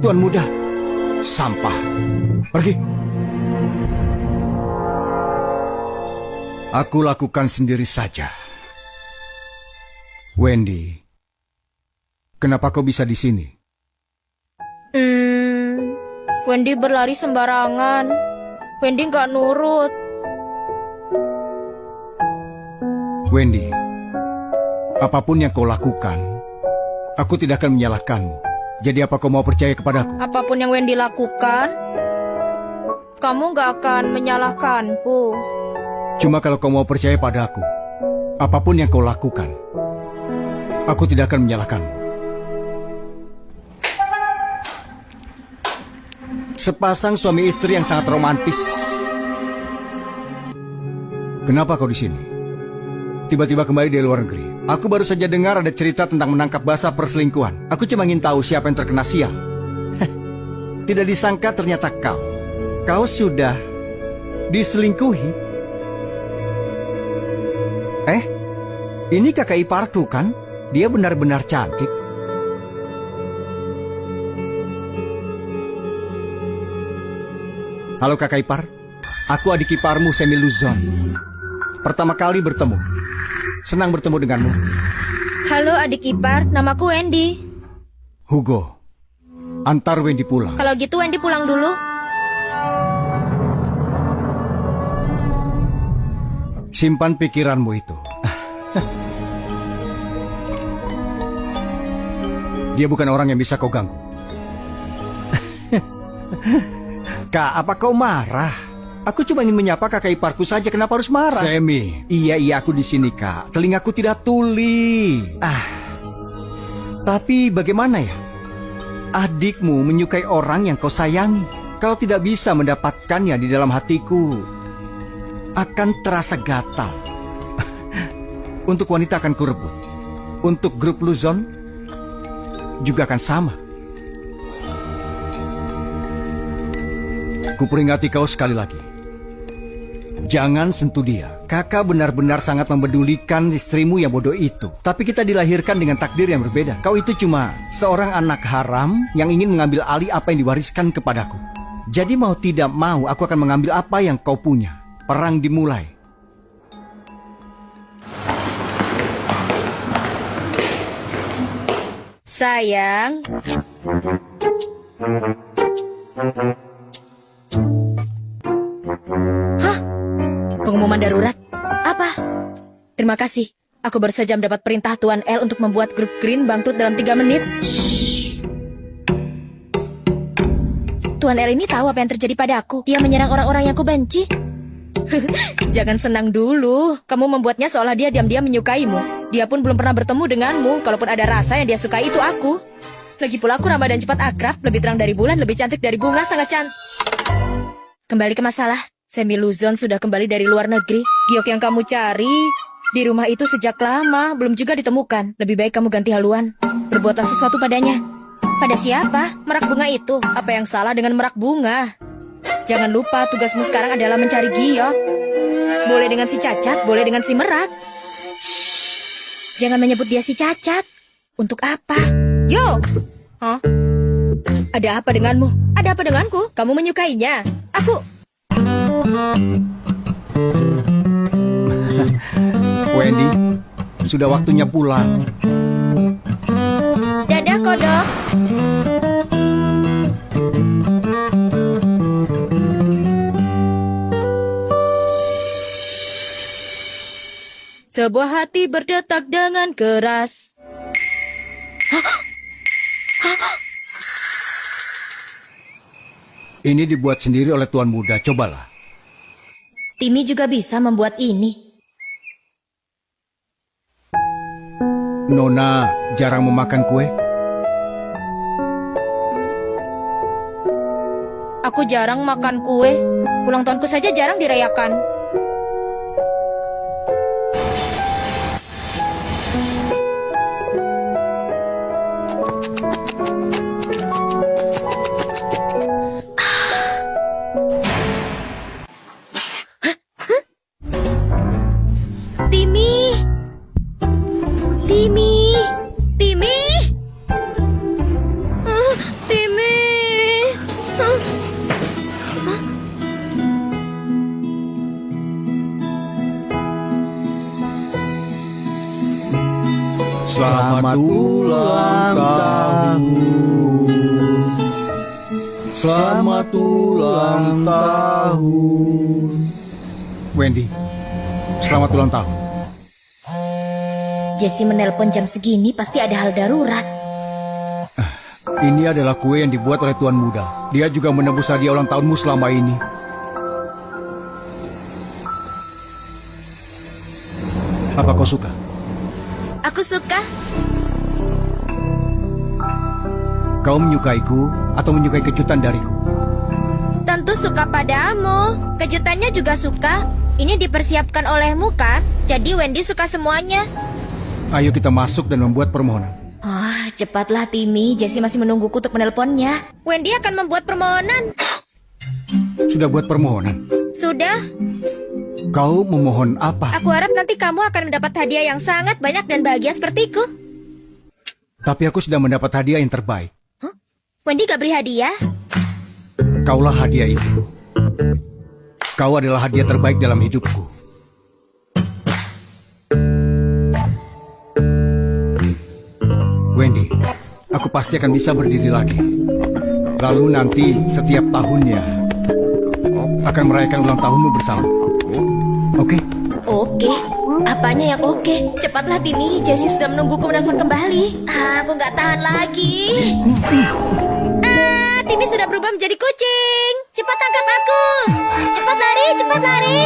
Tuan Muda. Sampah. Pergi. Aku lakukan sendiri saja. Wendy, kenapa kau bisa di sini? Wendy berlari sembarangan. Wendy nggak nurut. Wendy, apapun yang kau lakukan, aku tidak akan menyalahkanmu. Jadi apa kau mau percaya kepadaku? Apapun yang Wendy lakukan, kamu nggak akan menyalahkanku. Cuma kalau kau mau percaya padaku, apapun yang kau lakukan, aku tidak akan menyalahkanmu. Sepasang suami istri yang sangat romantis. Kenapa kau di sini? Tiba-tiba kembali dari luar negeri. Aku baru saja dengar ada cerita tentang menangkap basah perselingkuhan. Aku cuma ingin tahu siapa yang terkena sial. Tidak disangka ternyata kau. Kau sudah diselingkuhi. Ini kakak iparku kan? Dia benar-benar cantik. Halo kakak ipar, aku adik iparmu Semi Luzon. Pertama kali bertemu. Senang bertemu denganmu. Halo adik ipar, namaku Wendy. Hugo, antar Wendy pulang. Kalau gitu Wendy pulang dulu. Simpan pikiranmu itu. Dia bukan orang yang bisa kau ganggu. Kak, apa kau marah? Aku cuma ingin menyapa kakak iparku saja, kenapa harus marah? Semi, iya aku di sini kak. Telingaku tidak tuli. Tapi bagaimana ya? Adikmu menyukai orang yang kau sayangi. Kalau tidak bisa mendapatkannya di dalam hatiku, akan terasa gatal. Untuk wanita akan kurebut. Untuk grup Luzon juga akan sama. Kuperingati kau sekali lagi. Jangan sentuh dia. Kakak benar-benar sangat mempedulikan istrimu yang bodoh itu. Tapi kita dilahirkan dengan takdir yang berbeda. Kau itu cuma seorang anak haram yang ingin mengambil alih apa yang diwariskan kepadaku. Jadi mau tidak mau aku akan mengambil apa yang kau punya. Perang dimulai. Sayang. Hah? Pengumuman darurat? Apa? Terima kasih. Aku baru saja mendapat perintah Tuan L untuk membuat grup Green bangkrut dalam 3 menit. Shh. Tuan L ini tahu apa yang terjadi padaku. Dia menyerang orang-orang yang aku benci. Jangan senang dulu. Kamu membuatnya seolah dia diam-diam menyukaimu. Dia pun belum pernah bertemu denganmu. Kalaupun ada rasa yang dia sukai itu aku. Lagi pula aku ramah dan cepat akrab. Lebih terang dari bulan, lebih cantik dari bunga, sangat cantik. Kembali ke masalah. Semi Luzon sudah kembali dari luar negeri. Giok yang kamu cari di rumah itu sejak lama, belum juga ditemukan. Lebih baik kamu ganti haluan. Berbuatlah sesuatu padanya. Pada siapa? Merak bunga itu. Apa yang salah dengan merak bunga? Jangan lupa tugasmu sekarang adalah mencari Giok. Boleh dengan si Cacat, boleh dengan si Merak. Shh. Jangan menyebut dia si Cacat. Untuk apa? Yo! Hah? Ada apa denganmu? Ada apa denganku? Kamu menyukainya? Aku... Wendy, sudah waktunya pulang. Dadah, kodok. Sebuah hati berdetak dengan keras. Ini dibuat sendiri oleh Tuan Muda, cobalah. Timmy juga bisa membuat ini. Nona jarang memakan kue. Aku jarang makan kue. Ulang tahunku saja jarang dirayakan. Timmy! Timmy! Timmy! Timmy! Selamat ulang tahun. Selamat ulang tahun. Wendy, selamat ulang tahun. Jessie menelpon jam segini pasti ada hal darurat. Ini adalah kue yang dibuat oleh Tuan Muda. Dia juga menebus hadiah ulang tahunmu selama ini. Apa kau suka? Aku suka. Kau menyukaiku atau menyukai kejutan dariku? Tentu suka padamu. Kejutannya juga suka. Ini dipersiapkan olehmu kan? Jadi Wendy suka semuanya. Ayo kita masuk dan membuat permohonan. Oh, cepatlah Timmy. Jessie masih menungguku untuk menelponnya. Wendy akan membuat permohonan. Sudah buat permohonan? Sudah. Kau memohon apa? Aku harap nanti kamu akan mendapat hadiah yang sangat banyak dan bahagia sepertiku. Tapi aku sudah mendapat hadiah yang terbaik. Wendy gak beri hadiah? Kaulah hadiah itu. Kau adalah hadiah terbaik dalam hidupku. Wendy, aku pasti akan bisa berdiri lagi. Lalu nanti setiap tahunnya akan merayakan ulang tahunmu bersama. Oke? Oke. Apanya yang oke? Cepatlah Timmy, Jessie sudah menungguku menelpon kembali. Aku nggak tahan lagi. Timmy sudah berubah menjadi kucing. Cepat tangkap aku. Cepat lari, cepat lari.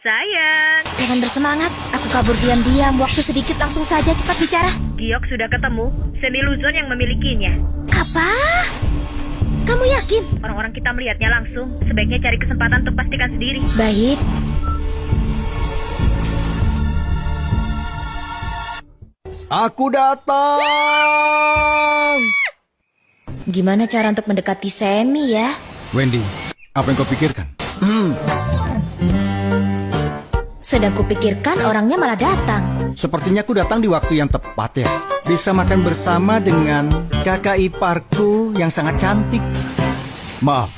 Sayang, Jangan bersemangat, aku kabur diam-diam. Waktu sedikit, langsung saja cepat bicara. Giok sudah ketemu. Semiluzon yang memilikinya. Apa? Kamu yakin? Orang-orang kita melihatnya langsung. Sebaiknya cari kesempatan untuk pastikan sendiri. Baik. Aku datang! Gimana cara untuk mendekati Semi ya? Wendy, apa yang kau pikirkan? Sedang kupikirkan orangnya malah datang. Sepertinya aku datang di waktu yang tepat ya. Bisa makan bersama dengan kakak iparku yang sangat cantik. Maaf,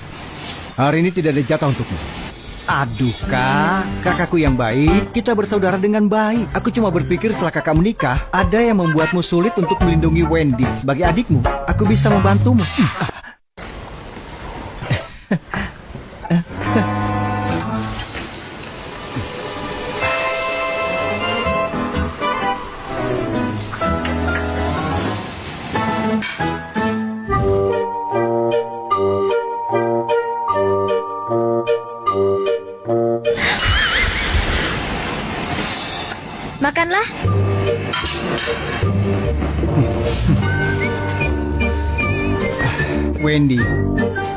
hari ini tidak ada jatah untukmu. Aduh kak, kakakku yang baik, kita bersaudara dengan baik. Aku cuma berpikir setelah kakak menikah, ada yang membuatmu sulit untuk melindungi Wendy. Sebagai adikmu, aku bisa membantumu. Makanlah. Wendy,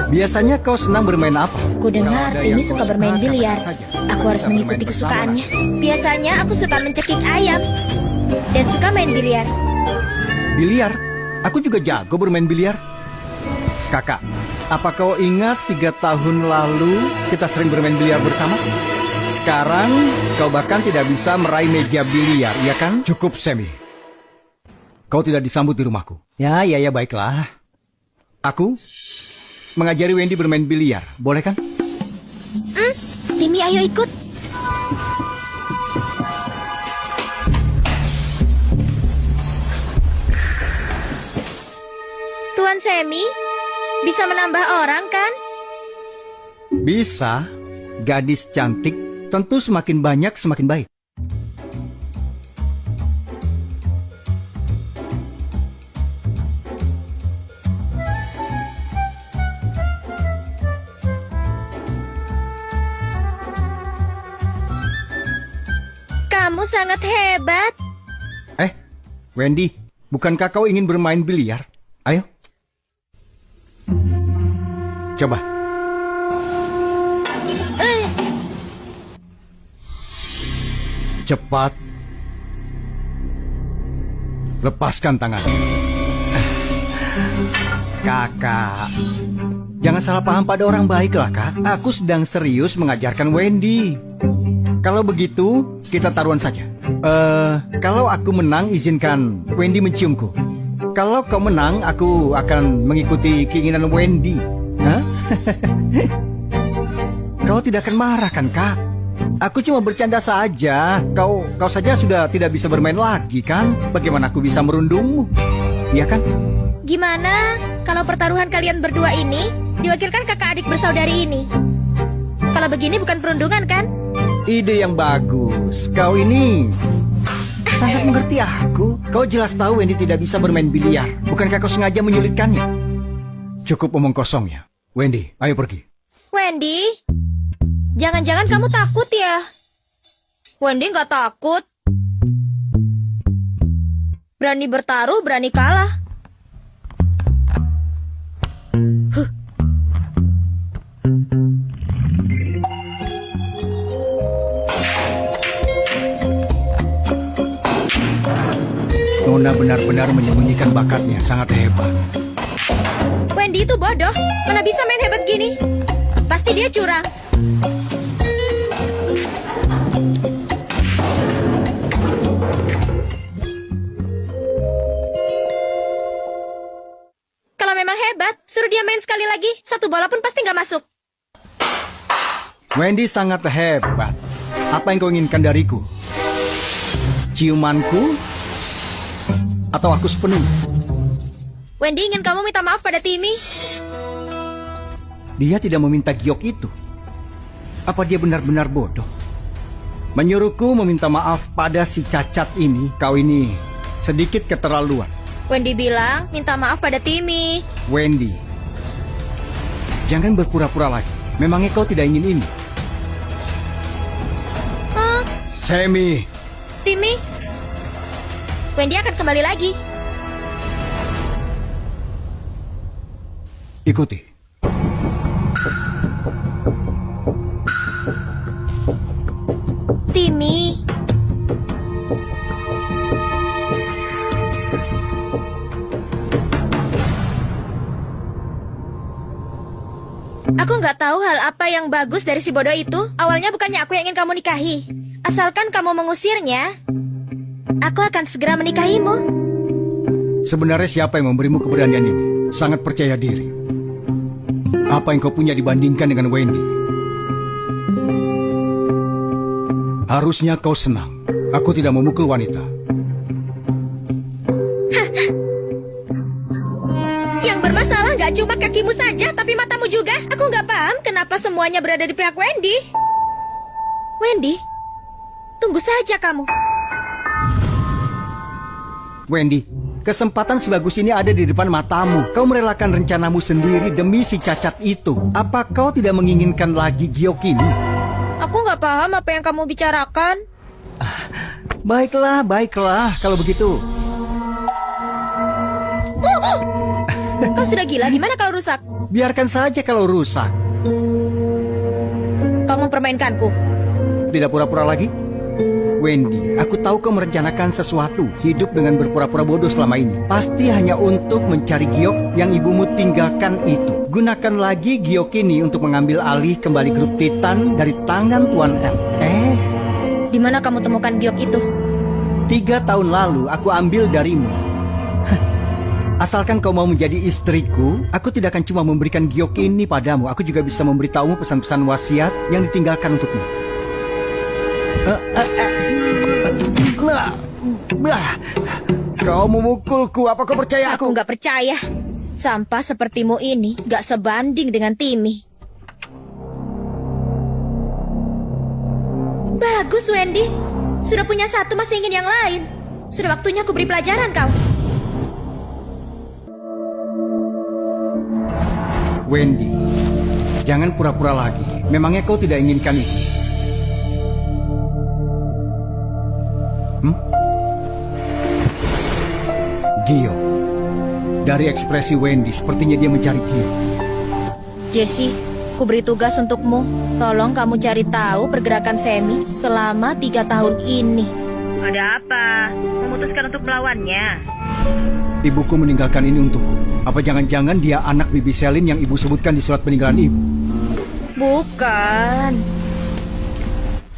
biasanya kau senang bermain apa? Ku dengar Kalau ada Timmy yang suka kau bermain suka, biliar. katakan saja. Aku harus Bisa mengikuti bermain bersama. kesukaannya. Biasanya aku suka mencekik ayam dan suka main biliar. Biliar? Aku juga jago bermain biliar. Kakak, apa kau ingat 3 tahun lalu kita sering bermain biliar bersama? Sekarang kau bahkan tidak bisa meraih meja biliar, ya kan? Cukup, Semi. Kau tidak disambut di rumahku. Ya, baiklah. Aku mengajari Wendy bermain biliar, boleh kan? Timmy, ayo ikut. Tuan Semi, bisa menambah orang kan? Bisa. Gadis cantik tentu semakin banyak semakin baik. Kamu sangat hebat. Wendy, bukankah kau ingin bermain biliar? Ayo. Coba. Cepat. Lepaskan tangan. Kakak, jangan salah paham pada orang baik lah kak. Aku sedang serius mengajarkan Wendy. Kalau begitu, kita taruhan saja. Kalau aku menang, izinkan Wendy menciumku. Kalau kau menang, aku akan mengikuti keinginan Wendy. Hah? Kau tidak akan marah kan, Kak? Aku cuma bercanda saja. Kau saja sudah tidak bisa bermain lagi kan? Bagaimana aku bisa merundungmu? Iya kan? Gimana kalau pertaruhan kalian berdua ini diwakilkan kakak adik bersaudari ini? Kalau begini bukan perundungan kan? Ide yang bagus. Kau ini sangat mengerti aku. Kau jelas tahu Wendy tidak bisa bermain biliar. Bukankah kau sengaja menyulitkannya? Cukup omong kosong ya. Wendy, ayo pergi. Wendy, jangan-jangan kamu takut ya? Wendy nggak takut. Berani bertaruh, berani kalah. Nona benar-benar menyembunyikan bakatnya, sangat hebat. Wendy itu bodoh, mana bisa main hebat gini? Pasti dia curang. Kalau memang hebat, suruh dia main sekali lagi. Satu bola pun pasti nggak masuk. Wendy sangat hebat. Apa yang kau inginkan dariku? Ciumanku? Atau aku sepenuhnya? Wendy ingin kamu minta maaf pada Timmy. Dia tidak meminta giok itu. Apa dia benar-benar bodoh? Menyuruhku meminta maaf pada si cacat ini. Kau ini sedikit keterlaluan. Wendy bilang minta maaf pada Timmy. Wendy, jangan berpura-pura lagi. Memangnya kau tidak ingin ini? Hah? Sammy, Timmy? Wendy akan kembali lagi. ikuti. Timmy. Aku nggak tahu hal apa yang bagus dari si bodoh itu. Awalnya bukannya aku yang ingin kamu nikahi. Asalkan kamu mengusirnya, aku akan segera menikahimu. Sebenarnya siapa yang memberimu keberanian ini? Sangat percaya diri. Apa yang kau punya dibandingkan dengan Wendy? Harusnya kau senang. Aku tidak memukul wanita. Yang bermasalah nggak cuma kakimu saja, tapi matamu juga. Aku nggak paham kenapa semuanya berada di pihak Wendy. Wendy, tunggu saja kamu. Wendy, kesempatan sebagus ini ada di depan matamu. Kau merelakan rencanamu sendiri demi si cacat itu. Apa kau tidak menginginkan lagi giok ini? Aku nggak paham apa yang kamu bicarakan. Baiklah, kalau begitu. Kau sudah gila, gimana kalau rusak? Biarkan saja kalau rusak. Kau mempermainkanku. Tidak pura-pura lagi? Wendy, aku tahu kau merencanakan sesuatu. Hidup dengan berpura-pura bodoh selama ini. Pasti hanya untuk mencari giok yang ibumu tinggalkan itu. Gunakan lagi giok ini untuk mengambil alih kembali grup Titan dari tangan Tuan M. Di mana kamu temukan giok itu? 3 tahun lalu aku ambil darimu. Asalkan kau mau menjadi istriku, aku tidak akan cuma memberikan giok ini padamu. Aku juga bisa memberitahumu pesan-pesan wasiat yang ditinggalkan untukmu. Kau memukulku, apa kau percaya Aku aku? nggak percaya. Sampah sepertimu ini nggak sebanding dengan Timmy. Bagus, Wendy. Sudah punya satu, masih ingin yang lain. Sudah waktunya aku beri pelajaran kau. Wendy, jangan pura-pura lagi. Memangnya kau tidak inginkan itu? Gio. Dari ekspresi Wendy, sepertinya dia mencari Gio. Jessie, ku beri tugas untukmu. Tolong kamu cari tahu pergerakan Sammy selama 3 tahun ini. Ada apa? Memutuskan untuk melawannya? Ibuku meninggalkan ini untukku. Apa jangan-jangan dia anak Bibi Selin yang ibu sebutkan di surat peninggalan ibu? Bukan.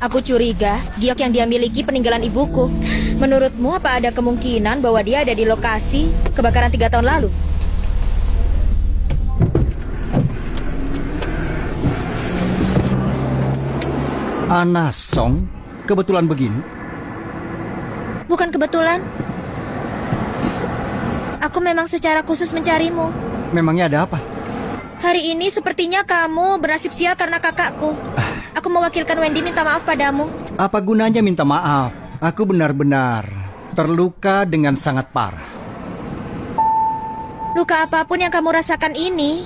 Aku curiga giok yang dia miliki peninggalan ibuku. Menurutmu apa ada kemungkinan bahwa dia ada di lokasi kebakaran 3 tahun lalu? Ana Song, kebetulan begini. Bukan kebetulan. Aku memang secara khusus mencarimu. Memangnya ada apa? Hari ini sepertinya kamu bernasib sial karena kakakku. Aku mewakilkan Wendy minta maaf padamu. Apa gunanya minta maaf? Aku benar-benar terluka dengan sangat parah. Luka apapun yang kamu rasakan ini,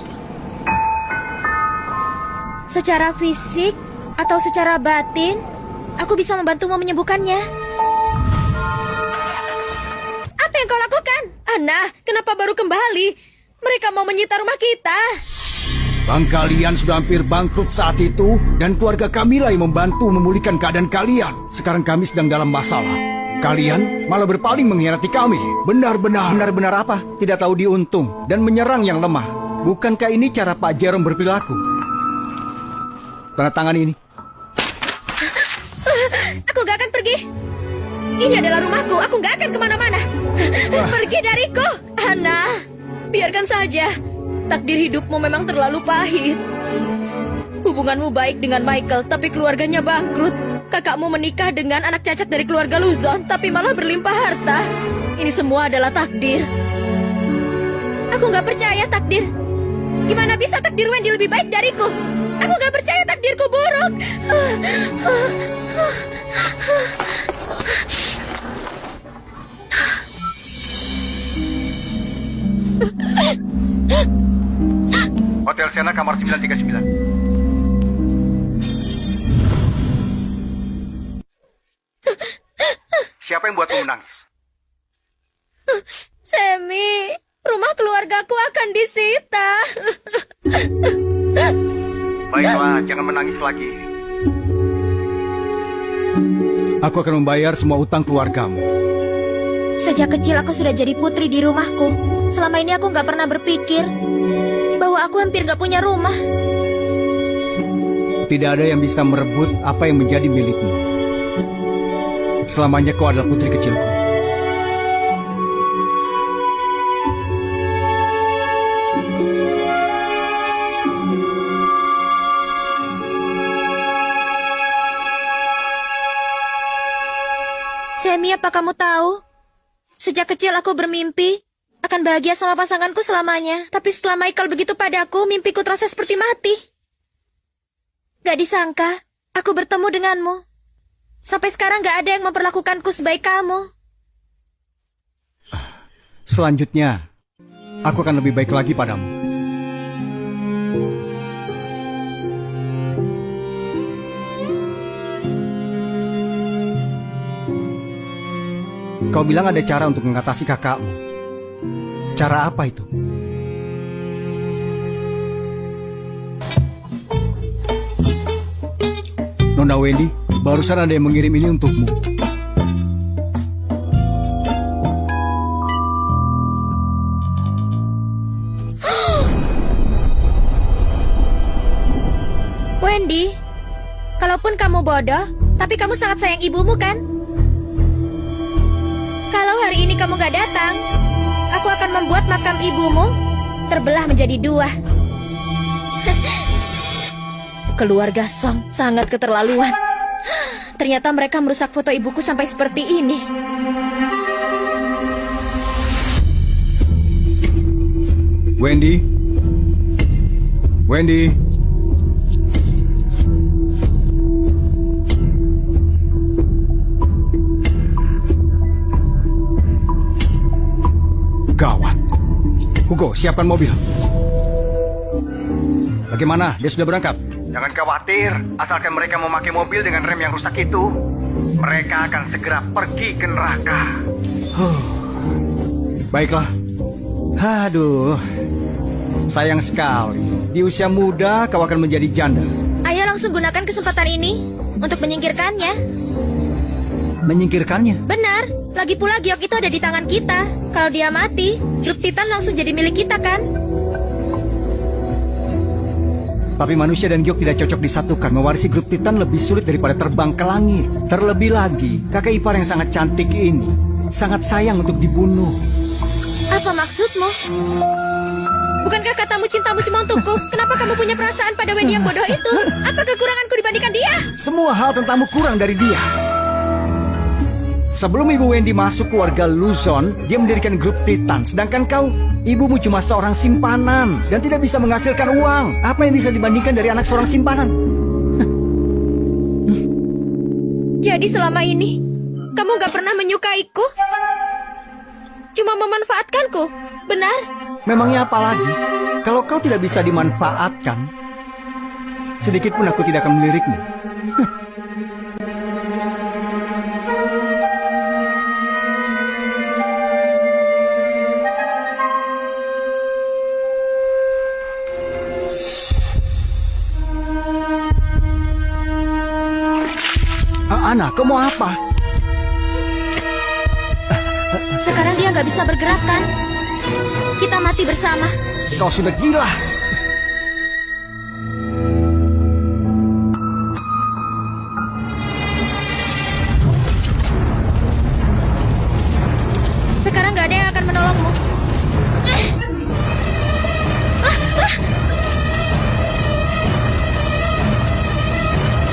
secara fisik atau secara batin, aku bisa membantumu menyembuhkannya. Apa yang kau lakukan? Ana, kenapa baru kembali? Mereka mau menyita rumah kita. Bang, kalian sudah hampir bangkrut saat itu, dan keluarga kamilah yang membantu memulihkan keadaan kalian. Sekarang kami sedang dalam masalah. Kalian malah berpaling mengkhianati kami. Benar-benar. Benar-benar apa? Tidak tahu diuntung dan menyerang yang lemah. Bukankah ini cara Pak Jerome berperilaku? Tanda tangan ini. Aku gak akan pergi. Ini adalah rumahku. Aku gak akan kemana-mana. Pergi dariku, Ana. Biarkan saja. Takdir hidupmu memang terlalu pahit. Hubunganmu baik dengan Michael, tapi keluarganya bangkrut. Kakakmu menikah dengan anak cacat dari keluarga Luzon, tapi malah berlimpah harta. Ini semua adalah takdir. Aku gak percaya takdir. Gimana bisa takdir Wendy lebih baik dariku? Aku gak percaya takdirku buruk. Hotel Sienna kamar 939. Siapa yang buatmu menangis? Semi, rumah keluargaku akan disita. Baiklah, jangan menangis lagi. Aku akan membayar semua utang keluargamu. Sejak kecil aku sudah jadi putri di rumahku. Selama ini aku gak pernah berpikir bahwa aku hampir gak punya rumah. Tidak ada yang bisa merebut apa yang menjadi milikmu. Selamanya kau adalah putri kecilku. Semi, apa kamu tahu? Sejak kecil aku bermimpi akan bahagia sama pasanganku selamanya. Tapi setelah Michael begitu padaku, mimpiku terasa seperti mati. Gak disangka, aku bertemu denganmu. Sampai sekarang gak ada yang memperlakukanku sebaik kamu. Selanjutnya, aku akan lebih baik lagi padamu. Kau bilang ada cara untuk mengatasi kakakmu. Cara apa itu? Nona Wendy, barusan ada yang mengirim ini untukmu. Wendy, kalaupun kamu bodoh, tapi kamu sangat sayang ibumu kan? Kalau hari ini kamu gak datang, aku akan membuat makam ibumu terbelah menjadi dua. Keluarga Song sangat keterlaluan. Ternyata mereka merusak foto ibuku sampai seperti ini. Wendy? Wendy? Gawat. Hugo, siapkan mobil. Bagaimana? Dia sudah berangkat? Jangan khawatir, asalkan mereka memakai mobil dengan rem yang rusak itu, mereka akan segera pergi ke neraka. Baiklah. Aduh, sayang sekali. Di usia muda kau akan menjadi janda. Ayo langsung gunakan kesempatan ini untuk menyingkirkannya. Menyingkirkannya? Benar, lagi pula giok itu ada di tangan kita. Kalau dia mati, grup Titan langsung jadi milik kita kan? Tapi manusia dan giok tidak cocok disatukan. Mewarisi grup Titan lebih sulit daripada terbang ke langit. Terlebih lagi, kakak ipar yang sangat cantik ini sangat sayang untuk dibunuh. Apa maksudmu? Bukankah katamu cintamu cuma untukku? Kenapa kamu punya perasaan pada Wendy yang bodoh itu? Apa kekuranganku dibandingkan dia? Semua hal tentangmu kurang dari dia. Sebelum ibu Wendy masuk keluarga Luzon, dia mendirikan grup Titan. Sedangkan kau, ibumu cuma seorang simpanan dan tidak bisa menghasilkan uang. Apa yang bisa dibandingkan dari anak seorang simpanan? Jadi selama ini, kamu gak pernah menyukaiku? Cuma memanfaatkanku, benar? Memangnya apa lagi? Kalau kau tidak bisa dimanfaatkan, sedikit pun aku tidak akan melirikmu. Ana, kau mau apa? Sekarang dia nggak bisa bergerak kan? Kita mati bersama. Kau sudah gila. Sekarang nggak ada yang akan menolongmu.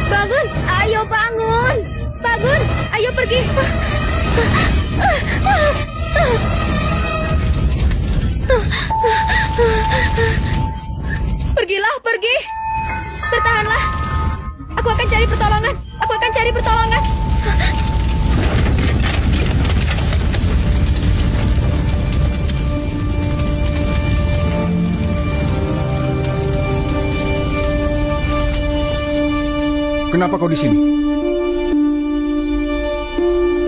Bangun, ayo bangun. Bangun, ayo pergi. Pergilah, pergi. Bertahanlah. Aku akan cari pertolongan. Aku akan cari pertolongan. Kenapa kau di sini?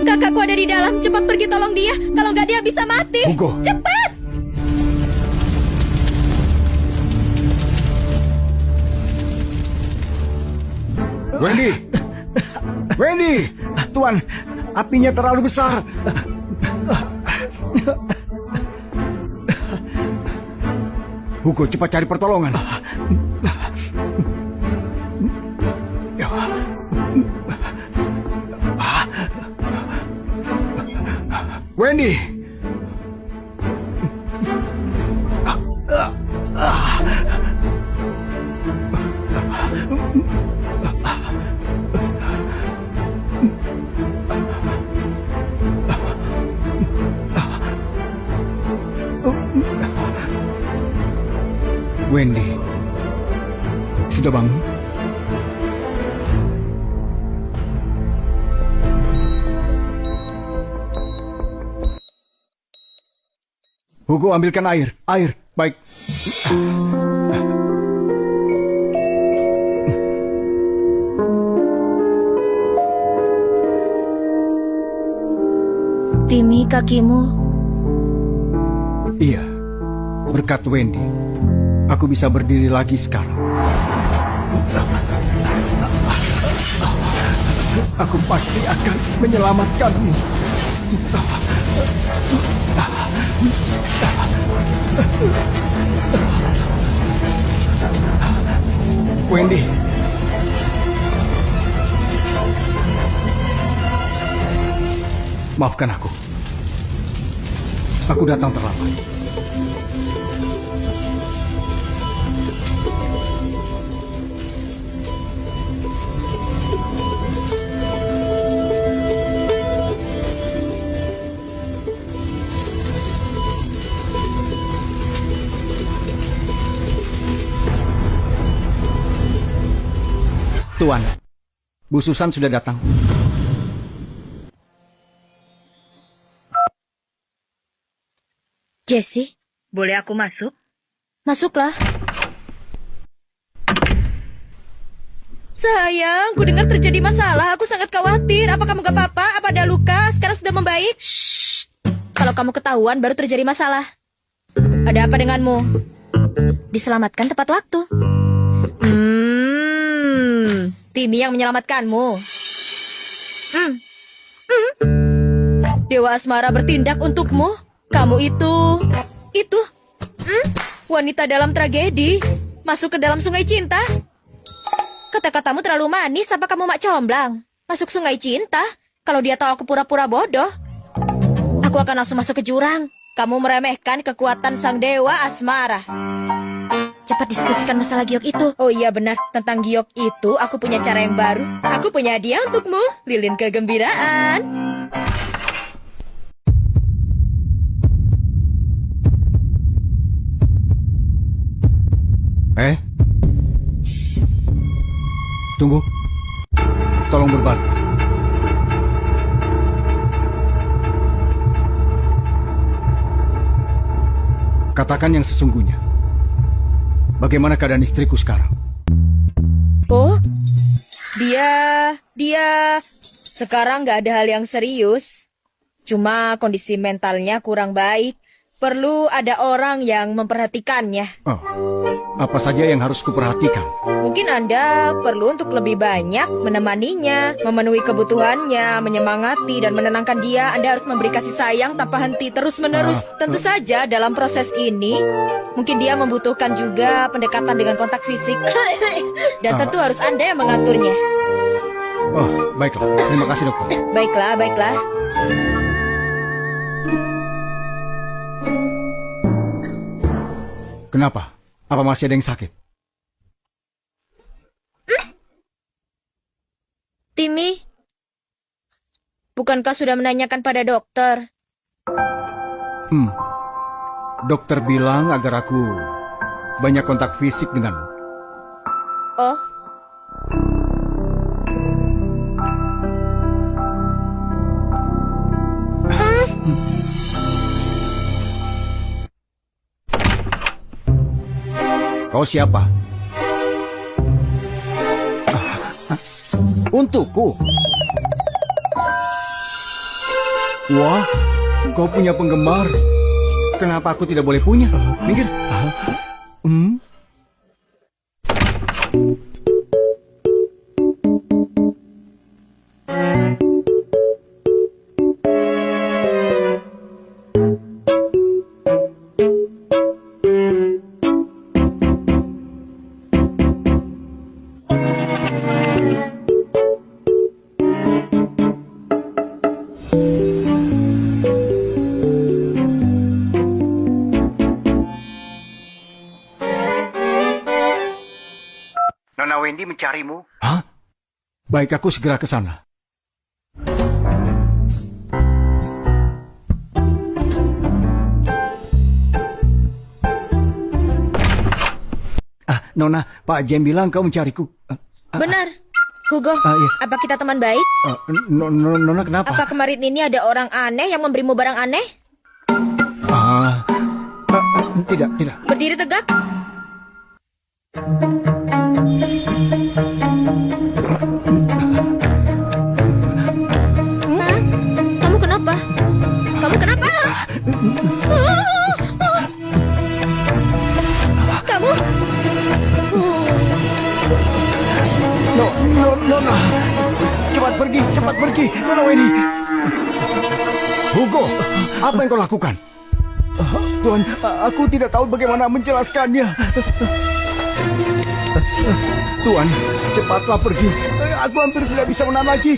Kakakku ada di dalam. Cepat pergi tolong dia. Kalau nggak dia bisa mati. Hugo. Cepat. Wendy! Wendy! Tuan, apinya terlalu besar. Hugo, cepat cari pertolongan. Wendy! Wendy, sudah bangun? Hugo, ambilkan air. Air, baik. Timmy, kakimu. Iya, berkat Wendy, aku bisa berdiri lagi sekarang. Aku pasti akan menyelamatkanmu. Wendy. Maafkan aku. Aku datang terlambat. Tuan, Bu Susan sudah datang. Jessie, Boleh aku masuk? masuklah. Sayang, ku dengar terjadi masalah. Aku sangat khawatir. Apa kamu gak apa-apa? Apa ada luka? Sekarang sudah membaik? Shh. Kalau kamu ketahuan, baru terjadi masalah. Ada apa denganmu? Diselamatkan tepat waktu. Timmy yang menyelamatkanmu. Dewa Asmara bertindak untukmu. Kamu itu, wanita dalam tragedi, masuk ke dalam sungai cinta. Kata-katamu terlalu manis, apa kamu mak comblang? Masuk sungai cinta? Kalau dia tahu aku pura-pura bodoh, aku akan langsung masuk ke jurang. Kamu meremehkan kekuatan sang dewa asmara. Cepat diskusikan masalah giok itu. Oh iya benar, tentang giok itu aku punya cara yang baru. Aku punya hadiah untukmu, lilin kegembiraan. Tunggu. Tolong berbalik. Katakan yang sesungguhnya. Bagaimana keadaan istriku sekarang? Oh, dia sekarang nggak ada hal yang serius. Cuma kondisi mentalnya kurang baik. Perlu ada orang yang memperhatikannya. Oh, apa saja yang harus kuperhatikan? Mungkin Anda perlu untuk lebih banyak menemaninya, memenuhi kebutuhannya, menyemangati dan menenangkan dia. Anda harus memberi kasih sayang tanpa henti terus-menerus. Tentu saja dalam proses ini, mungkin dia membutuhkan juga pendekatan dengan kontak fisik. Dan tentu harus Anda yang mengaturnya. Oh, baiklah. Terima kasih, dokter. Baiklah, baiklah. Kenapa? Apa masih ada yang sakit? Timmy, bukankah sudah menanyakan pada dokter? Dokter bilang agar aku banyak kontak fisik denganmu. Oh, Kau siapa? Untukku. Wah, kau punya penggemar. Kenapa aku tidak boleh punya? Minggir. Nona Wendy mencarimu. Hah? Baik, aku segera ke sana. Nona, Pak Jem bilang kau mencariku. benar. Hugo, iya. apa kita teman baik? Nona kenapa? Apa kemarin ini ada orang aneh yang memberimu barang aneh? Tidak. Berdiri tegak. Kamu kenapa? Kamu kenapa? Kamu? Nona. Cepat pergi. Nona Wendy. Hugo, apa yang kau lakukan? Tuan, aku tidak tahu bagaimana menjelaskannya. Tuan, cepatlah pergi. Aku hampir tidak bisa menahan lagi.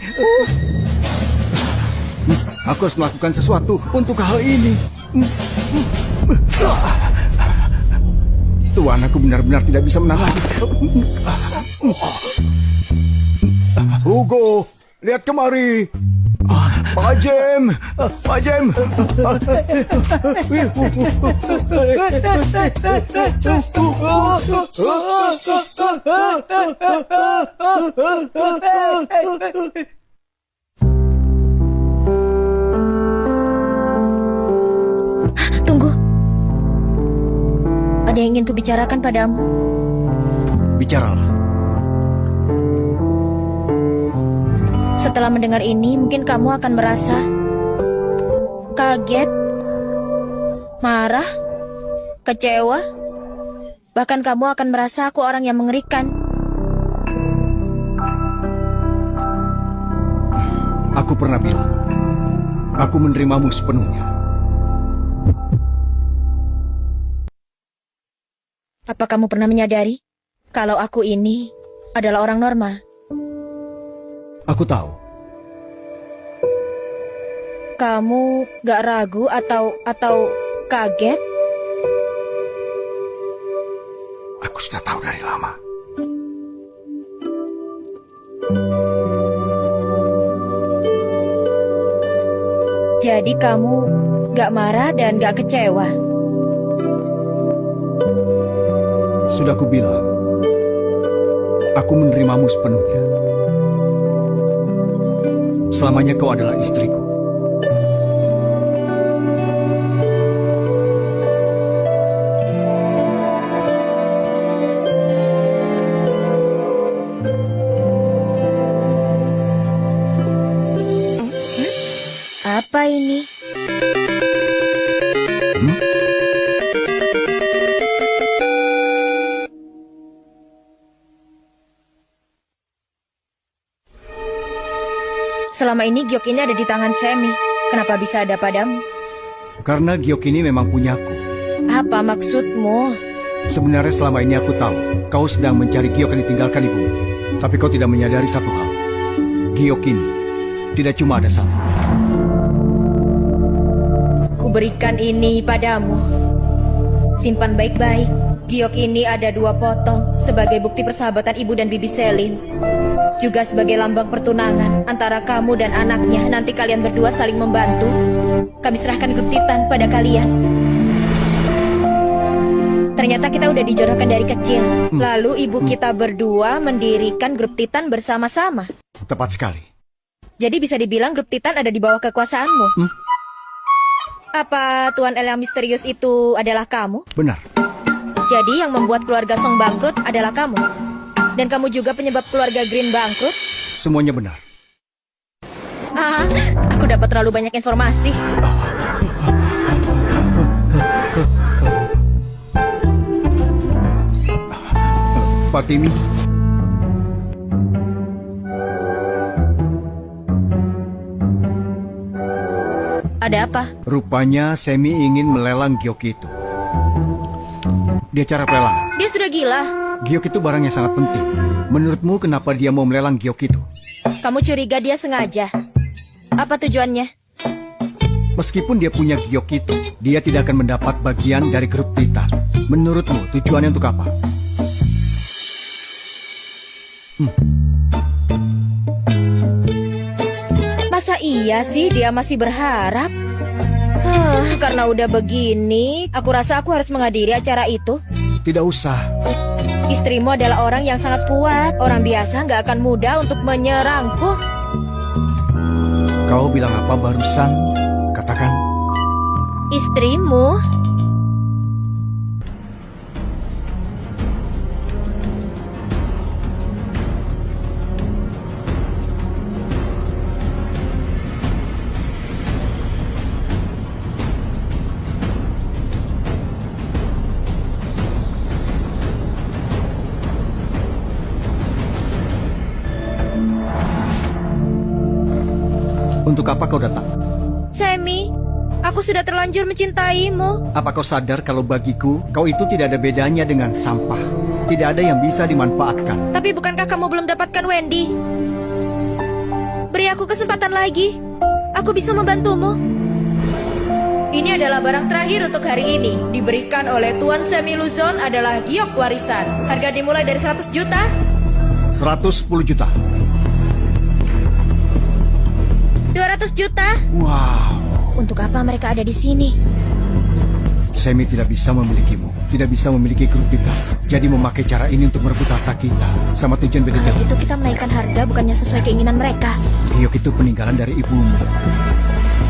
Aku harus melakukan sesuatu untuk hal ini. Tuan, aku benar-benar tidak bisa menahan lagi. Hugo, lihat kemari. Pak Jem. Tunggu. Ada yang ingin kubicarakan padamu. Bicaralah. Setelah mendengar ini, mungkin kamu akan merasa kaget, marah, kecewa. Bahkan kamu akan merasa aku orang yang mengerikan. Aku pernah bilang, aku menerimamu sepenuhnya. Apa kamu pernah menyadari kalau aku ini adalah orang normal? Aku tahu. Kamu gak ragu atau kaget? Aku sudah tahu dari lama. Jadi kamu gak marah dan gak kecewa? Sudah kubilang, aku menerimamu sepenuhnya. Selamanya kau adalah istriku. Apa ini? Selama ini giok ini ada di tangan Semi. Kenapa bisa ada padamu? Karena giok ini memang punyaku. Apa maksudmu? Sebenarnya selama ini aku tahu kau sedang mencari giok yang ditinggalkan ibu. Tapi kau tidak menyadari satu hal. Giok ini tidak cuma ada satu. Kuberikan ini padamu. Simpan baik-baik. Giok ini ada 2 potong sebagai bukti persahabatan ibu dan bibi Selin. Juga sebagai lambang pertunangan antara kamu dan anaknya. Nanti kalian berdua saling membantu. Kami serahkan grup Titan pada kalian. Ternyata kita udah dijodohkan dari kecil. Lalu ibu kita berdua mendirikan grup Titan bersama-sama. Tepat sekali. Jadi bisa dibilang grup Titan ada di bawah kekuasaanmu. Apa Tuan El yang misterius itu adalah kamu? Benar. Jadi yang membuat keluarga Song bangkrut adalah kamu? Dan kamu juga penyebab keluarga Green bangkrut? Semuanya benar. Aku dapat terlalu banyak informasi. Fatimi, Ada apa? rupanya Semi ingin melelang giok itu. Di acara pelelangan, Dia sudah gila. giok itu barang yang sangat penting. Menurutmu kenapa dia mau melelang giok itu? Kamu curiga dia sengaja? Apa tujuannya? Meskipun dia punya giok itu, dia tidak akan mendapat bagian dari grup Titan. Menurutmu tujuannya untuk apa? Masa iya sih dia masih berharap? Karena udah begini, aku rasa aku harus menghadiri acara itu. Tidak usah. Istrimu adalah orang yang sangat kuat. Orang biasa nggak akan mudah untuk menyerangku. Kau bilang apa barusan? Katakan. Istrimu? Untuk apa kau datang? Semi, aku sudah terlanjur mencintaimu. Apa kau sadar kalau bagiku, kau itu tidak ada bedanya dengan sampah. Tidak ada yang bisa dimanfaatkan. Tapi bukankah kamu belum dapatkan Wendy? Beri aku kesempatan lagi. Aku bisa membantumu. Ini adalah barang terakhir untuk hari ini. Diberikan oleh Tuan Semi Luzon adalah giok warisan. Harga dimulai dari 100 juta. 110 juta. 200 juta. Wow. Untuk apa mereka ada di sini? Semi tidak bisa memilikimu. Tidak bisa memiliki grup kita. Jadi memakai cara ini untuk merebut harta kita. Sama tujuan beda Kalau jauh. gitu kita menaikkan harga bukannya sesuai keinginan mereka. Giok itu peninggalan dari ibumu.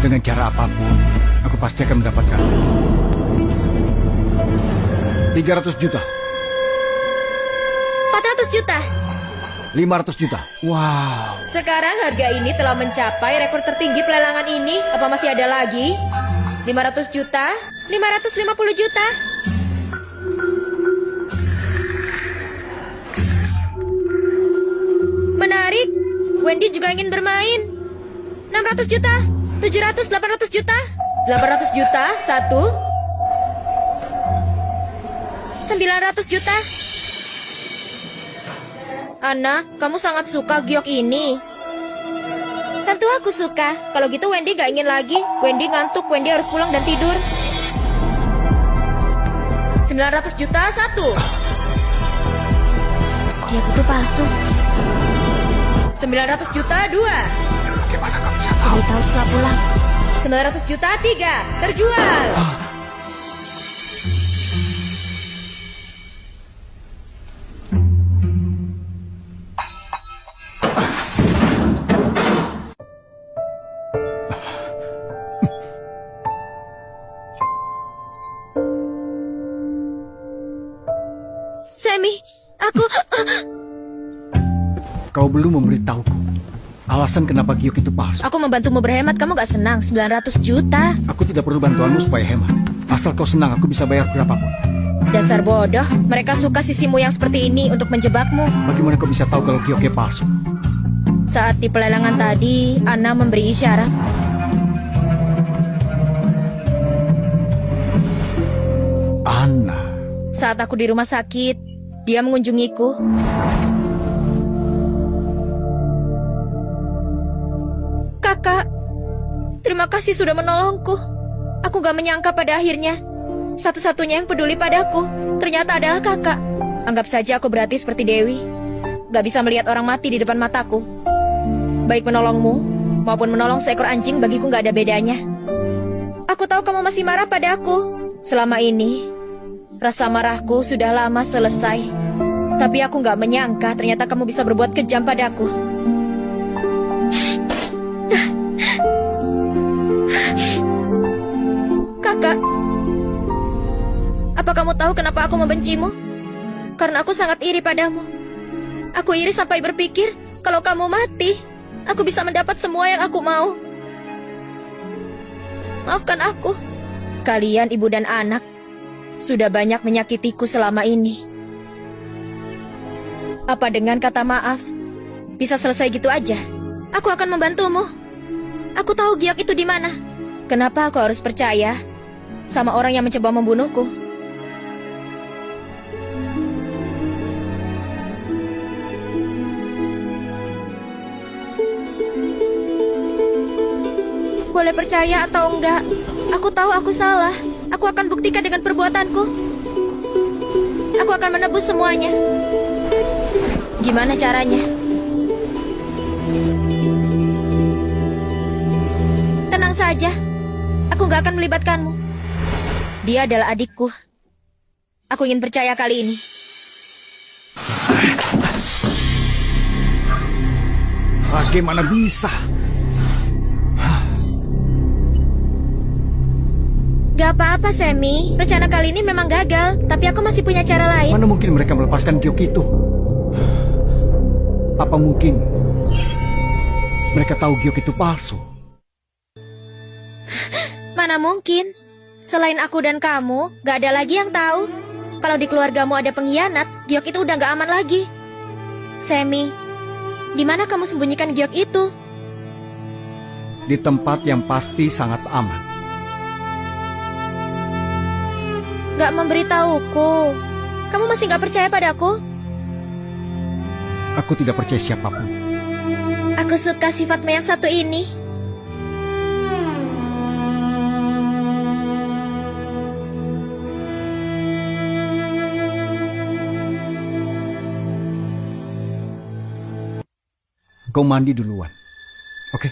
Dengan cara apapun, aku pasti akan mendapatkan 300 juta. 400 juta. 500 juta. Wow. Sekarang harga ini telah mencapai rekor tertinggi pelelangan ini. Apa masih ada lagi? 500 juta? 550 juta? Menarik. Wendy juga ingin bermain. 600 juta? 700, 800 juta? 800 juta? 1? 900 juta? Anna, kamu sangat suka giok ini. Tentu aku suka. Kalau gitu Wendy gak ingin lagi. Wendy ngantuk, Wendy harus pulang dan tidur. 900 juta 1. Giok itu palsu. 900 juta 2. Bagaimana kau bisa tahu? Tahu setelah pulang. 900 juta 3. Terjual. Sammy, aku... Kau belum memberitahuku alasan kenapa giok itu palsu. Aku membantumu berhemat, kamu gak senang? 900 juta. Aku tidak perlu bantuanmu supaya hemat. Asal kau senang, aku bisa bayar berapapun. Dasar bodoh, mereka suka sisimu yang seperti ini untuk menjebakmu. Bagaimana kau bisa tahu kalau gioknya palsu? Saat di pelelangan tadi, Anna memberi isyarat. Anna. Saat aku di rumah sakit, dia mengunjungiku. Kakak, terima kasih sudah menolongku. Aku gak menyangka pada akhirnya satu-satunya yang peduli padaku ternyata adalah kakak. Anggap saja aku berarti seperti Dewi. Gak bisa melihat orang mati di depan mataku. Baik menolongmu maupun menolong seekor anjing bagiku gak ada bedanya. Aku tahu kamu masih marah padaku. Selama ini rasa marahku sudah lama selesai. Tapi aku gak menyangka ternyata kamu bisa berbuat kejam padaku. Kakak, apa kamu tahu kenapa aku membencimu? Karena aku sangat iri padamu. Aku iri sampai berpikir kalau kamu mati, aku bisa mendapat semua yang aku mau. Maafkan aku. Kalian ibu dan anak sudah banyak menyakitiku selama ini. Apa dengan kata maaf bisa selesai gitu aja? Aku akan membantumu. Aku tahu giok itu di mana. Kenapa aku harus percaya sama orang yang mencoba membunuhku? Boleh percaya atau enggak, aku tahu aku salah. Aku akan buktikan dengan perbuatanku. Aku akan menebus semuanya. Gimana caranya? Tenang saja. Aku gak akan melibatkanmu. Dia adalah adikku. Aku ingin percaya kali ini. Bagaimana bisa? Gak apa-apa, Sammy. Rencana kali ini memang gagal, tapi aku masih punya cara lain. Mana mungkin mereka melepaskan giok itu? Apa mungkin mereka tahu giok itu palsu? Mana mungkin? Selain aku dan kamu, gak ada lagi yang tahu. Kalau di keluargamu ada pengkhianat, giok itu udah gak aman lagi. Sammy, di mana kamu sembunyikan giok itu? Di tempat yang pasti sangat aman. Gak memberitahuku. Kamu masih gak percaya padaku? Aku tidak percaya siapapun. Aku suka sifatmu yang satu ini. Kau mandi duluan. Oke?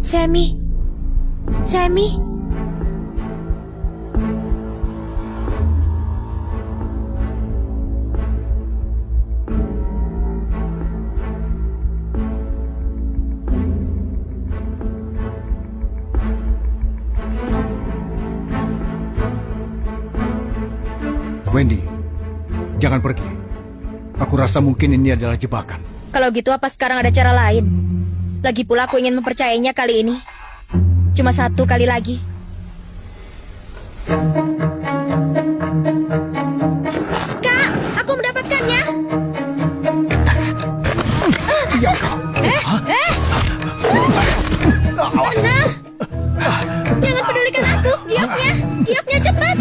Sammy. Sammy. Wendy, jangan pergi. Aku rasa mungkin ini adalah jebakan. Kalau gitu apa sekarang ada cara lain? Lagi pula aku ingin mempercayainya kali ini. Cuma satu kali lagi. Kak, aku mendapatkannya. Ya kau. Awas. Anna, jangan pedulikan aku. Gioknya, gioknya cepat.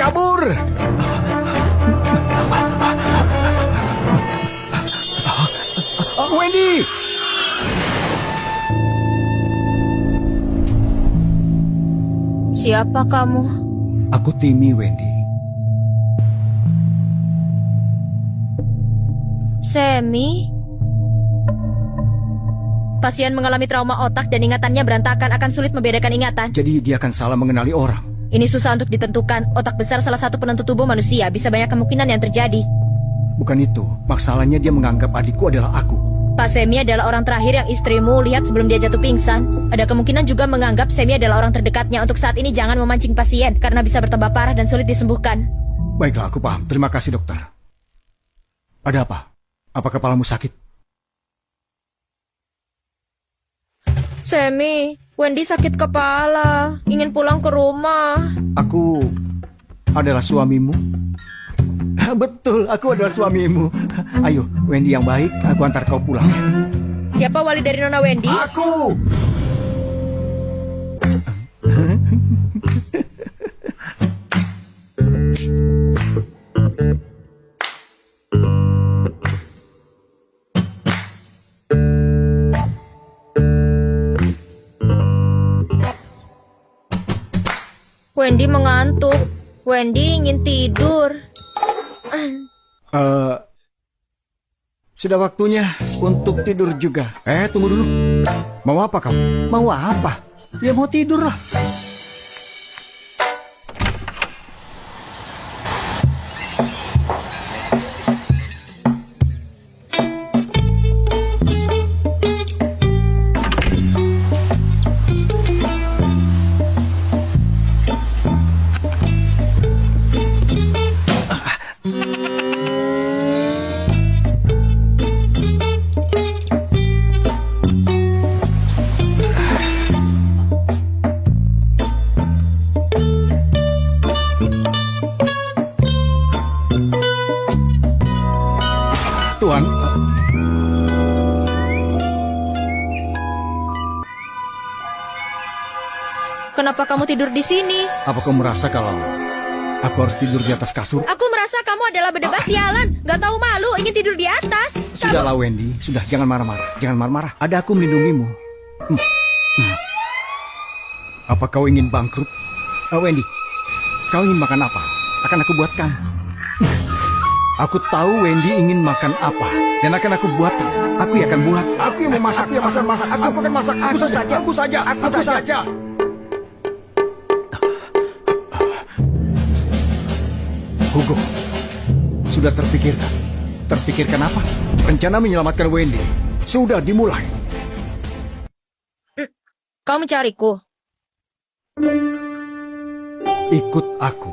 kabur. Wendy! Siapa kamu? Aku Timmy, Wendy. Semi? Pasien mengalami trauma otak dan ingatannya berantakan, akan sulit membedakan ingatan. Jadi dia akan salah mengenali orang. Ini susah untuk ditentukan. Otak besar salah satu penentu tubuh manusia. Bisa banyak kemungkinan yang terjadi. Bukan itu. Masalahnya dia menganggap adikku adalah aku. Pak Semi adalah orang terakhir yang istrimu lihat sebelum dia jatuh pingsan. Ada kemungkinan juga menganggap Semi adalah orang terdekatnya. Untuk saat ini jangan memancing pasien karena bisa bertambah parah dan sulit disembuhkan. Baiklah, aku paham. Terima kasih, dokter. Ada apa? Apa kepalamu sakit? Semi, Wendy sakit kepala. Ingin pulang ke rumah. Aku adalah suamimu. Betul, aku adalah suamimu. Ayo, Wendy yang baik, aku antar kau pulang. Siapa wali dari Nona Wendy? Aku! Wendy mengantuk. Wendy ingin tidur. Sudah waktunya untuk tidur juga. Tunggu dulu. Mau apa kamu? Mau apa? Ya mau tidur lah. Tuan, Kenapa kamu tidur di sini? apa kau merasa kalau aku harus tidur di atas kasur? Aku merasa kamu adalah berdebas sialan. Gak tahu malu, ingin tidur di atas. Sudahlah Wendy, sudah jangan marah-marah. Jangan marah-marah. Ada aku melindungimu. Apa kau ingin bangkrut? Wendy, kau ingin makan apa? Akan aku buatkan. Aku tahu Wendy ingin makan apa dan akan aku buatkan. Aku yang akan buat. Aku yang memasak. Aku yang masak. Aku akan masak. Aku saja. Hugo, sudah terpikirkan? Terpikirkan apa? Rencana menyelamatkan Wendy sudah dimulai. Kau mencariku. Ikut aku.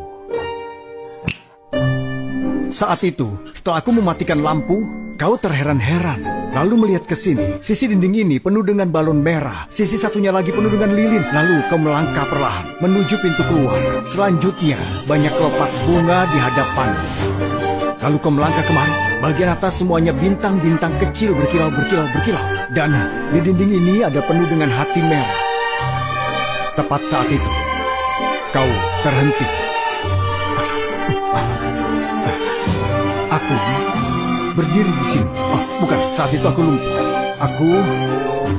Saat itu, setelah aku mematikan lampu, kau terheran-heran. Lalu melihat ke sini. Sisi dinding ini penuh dengan balon merah. Sisi satunya lagi penuh dengan lilin. Lalu kau melangkah perlahan menuju pintu keluar. Selanjutnya, banyak kelopak bunga di hadapan. Lalu kau melangkah kemari. Bagian atas semuanya bintang-bintang kecil berkilau. Dan di dinding ini ada penuh dengan hati merah. Tepat saat itu, kau terhenti. Aku berdiri di sini. Bukan, saat itu aku lumpuh. Aku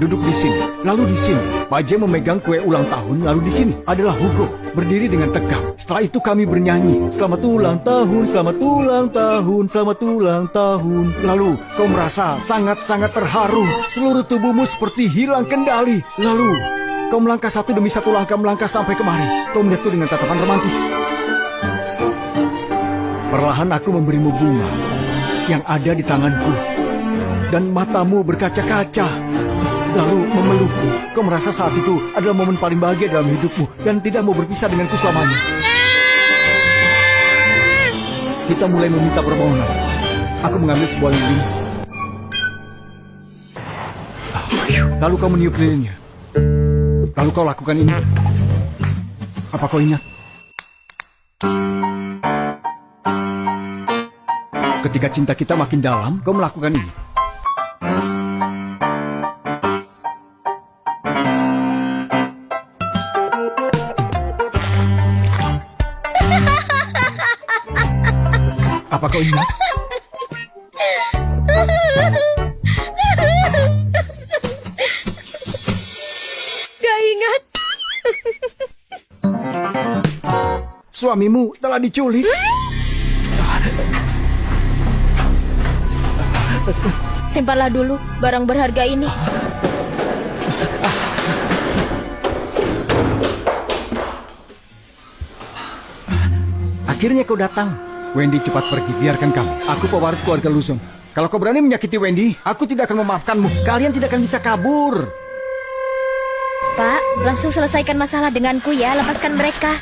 duduk di sini, lalu di sini. Paje memegang kue ulang tahun, lalu di sini adalah Hugo berdiri dengan tegap. Setelah itu kami bernyanyi, selamat ulang tahun, selamat ulang tahun, selamat ulang tahun. Lalu kau merasa sangat-sangat terharu. Seluruh tubuhmu seperti hilang kendali. Lalu kau melangkah satu demi satu langkah, melangkah sampai kemari. Kau melihatku dengan tatapan romantis. Perlahan aku memberimu bunga yang ada di tanganku. Dan matamu berkaca-kaca. Lalu memelukku. Kau merasa saat itu adalah momen paling bahagia dalam hidupmu. Dan tidak mau berpisah denganku selamanya. Kita mulai meminta permohonan. Aku mengambil sebuah lilin. Lalu kau meniup lilinnya. Lalu kau lakukan ini. Apa kau ingat? Ketika cinta kita makin dalam, kau melakukan ini. Apa kau ingat? Gak ingat. Suamimu telah diculik. Simpanlah dulu barang berharga ini. Akhirnya kau datang. Wendy, cepat pergi, biarkan kami. Aku pewaris keluarga Luzon. Kalau kau berani menyakiti Wendy, aku tidak akan memaafkanmu. Kalian tidak akan bisa kabur. Pak, langsung selesaikan masalah denganku ya. Lepaskan mereka.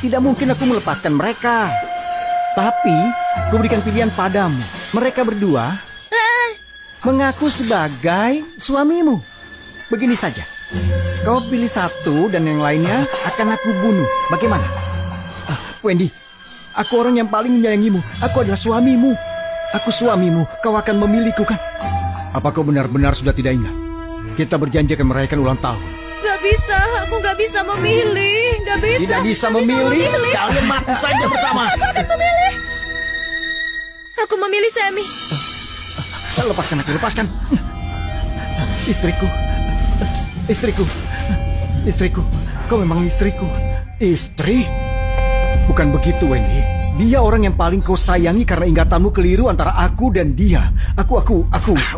Tidak mungkin aku melepaskan mereka. Tapi, ku berikan pilihan padamu. Mereka berdua mengaku sebagai suamimu. Begini saja. Kau pilih satu dan yang lainnya akan aku bunuh. Bagaimana? Wendy, aku orang yang paling menyayangimu. Aku adalah suamimu. Aku suamimu. Kau akan memilihku kan? Apa kau benar-benar sudah tidak ingat? Kita berjanji akan merayakan ulang tahun. Gak bisa, aku gak bisa memilih. Gak bisa. Tidak bisa memilih. Kalian mati saja bersama. Aku akan memilih. Aku memilih Sammy. Lepaskan aku, lepaskan. Istriku. Istriku. Istriku. Kau memang istriku. Istri? Bukan begitu, Wendy. Dia orang yang paling kau sayangi karena ingatanmu keliru antara aku dan dia. Aku.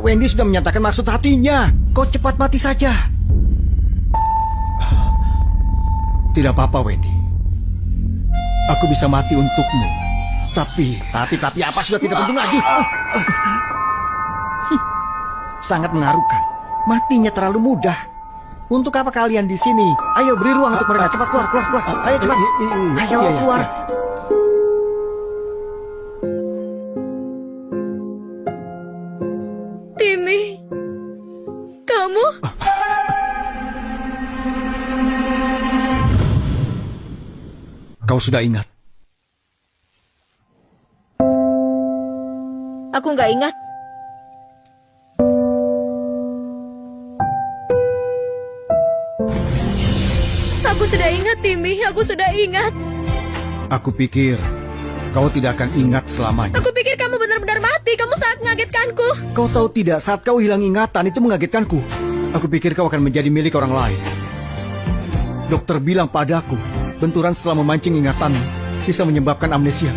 Wendy sudah menyatakan maksud hatinya. Kau cepat mati saja. Tidak apa-apa, Wendy. Aku bisa mati untukmu. Tapi apa sudah tidak penting lagi. Sangat mengharukan. Matinya terlalu mudah. Untuk apa kalian di sini? Ayo beri ruang untuk mereka. Cepat keluar. Ayo cepat. Ayo keluar. Timmy, kamu? Kau sudah ingat? Aku nggak ingat. Aku sudah ingat, Timmy. Aku sudah ingat. Aku pikir kau tidak akan ingat selamanya. Aku pikir kamu benar-benar mati. Kamu sangat mengagetkanku. Kau tahu tidak, saat kau hilang ingatan itu mengagetkanku. Aku pikir kau akan menjadi milik orang lain. Dokter bilang padaku, benturan setelah memancing ingatanmu bisa menyebabkan amnesia.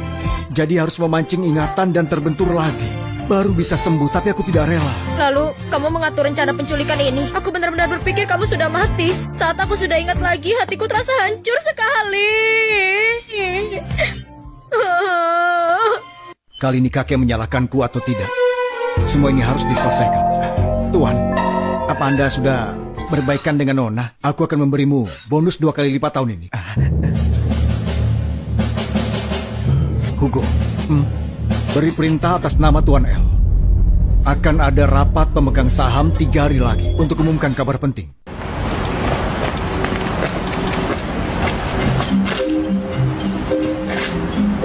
Jadi harus memancing ingatan dan terbentur lagi. Baru bisa sembuh, tapi aku tidak rela. Lalu, kamu mengatur rencana penculikan ini. Aku benar-benar berpikir kamu sudah mati. Saat aku sudah ingat lagi, hatiku terasa hancur sekali. Kali ini kakek menyalahkanku atau tidak? Semua ini harus diselesaikan. Tuan, apa Anda sudah berbaikan dengan Nona? Aku akan memberimu bonus 2 kali lipat tahun ini. Hugo, beri perintah atas nama Tuan L. Akan ada rapat pemegang saham 3 hari lagi untuk umumkan kabar penting.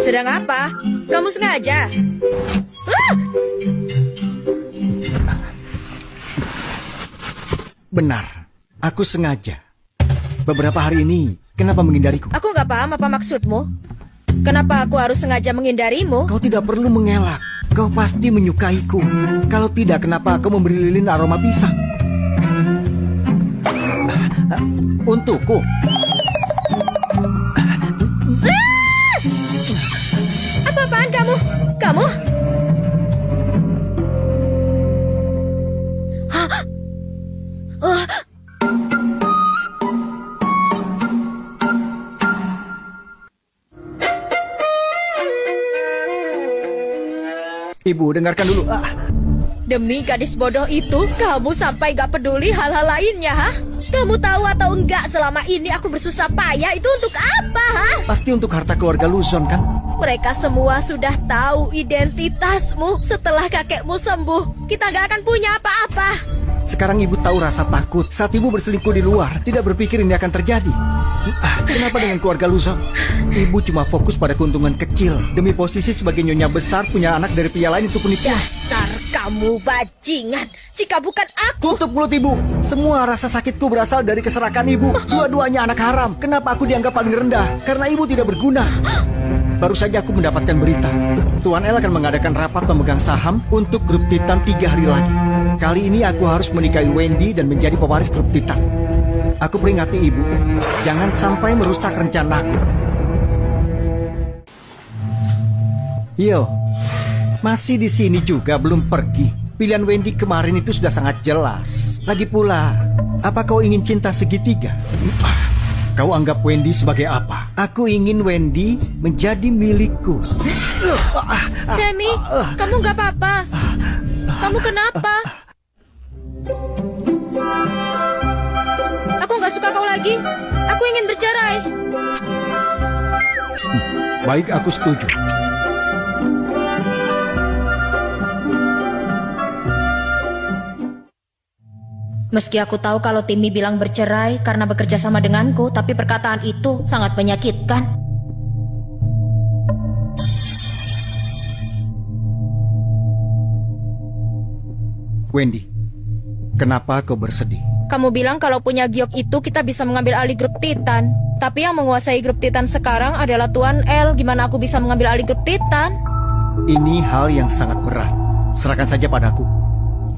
Sedang apa? Kamu sengaja? Benar, aku sengaja. Beberapa hari ini, kenapa menghindariku? Aku nggak paham apa maksudmu. Kenapa aku harus sengaja menghindarimu? Kau tidak perlu mengelak. Kau pasti menyukaiku. Kalau tidak, kenapa kau memberi lilin aroma pisang? Untukku. Apa-apaan kamu? Kamu? Ibu, dengarkan dulu. Demi gadis bodoh itu, kamu sampai gak peduli hal-hal lainnya, ha? Kamu tahu atau enggak selama ini aku bersusah payah itu untuk apa, ha? Pasti untuk harta keluarga Luzon, kan? Mereka semua sudah tahu identitasmu. Setelah kakekmu sembuh, kita gak akan punya apa-apa. Sekarang ibu tahu rasa takut saat ibu berselingkuh di luar. Tidak berpikir ini akan terjadi. Kenapa dengan keluarga Luzon? Ibu cuma fokus pada keuntungan kecil. Demi posisi sebagai nyonya besar, punya anak dari pria lain itu penipu. Dasar kamu bajingan. Jika bukan aku... Tutup mulut ibu. Semua rasa sakitku berasal dari keserakan ibu. Dua-duanya anak haram. Kenapa aku dianggap paling rendah? Karena ibu tidak berguna. baru saja aku mendapatkan berita. Tuan L akan mengadakan rapat pemegang saham untuk grup Titan 3 hari lagi. Kali ini aku harus menikahi Wendy dan menjadi pewaris grup Titan. Aku peringati ibu, jangan sampai merusak rencanaku. Yo, masih di sini juga belum pergi. Pilihan Wendy kemarin itu sudah sangat jelas. Lagi pula, apa kau ingin cinta segitiga? Kau anggap Wendy sebagai apa? Aku ingin Wendy menjadi milikku. Sammy, kamu nggak apa-apa. Kamu kenapa? Aku nggak suka kau lagi. Aku ingin bercerai. Baik, aku setuju. Meski aku tahu kalau Timmy bilang bercerai karena bekerja sama denganku, tapi perkataan itu sangat menyakitkan. Wendy, kenapa kau bersedih? Kamu bilang kalau punya giok itu kita bisa mengambil alih grup Titan. Tapi yang menguasai grup Titan sekarang adalah Tuan L. Gimana aku bisa mengambil alih grup Titan? Ini hal yang sangat berat. Serahkan saja padaku.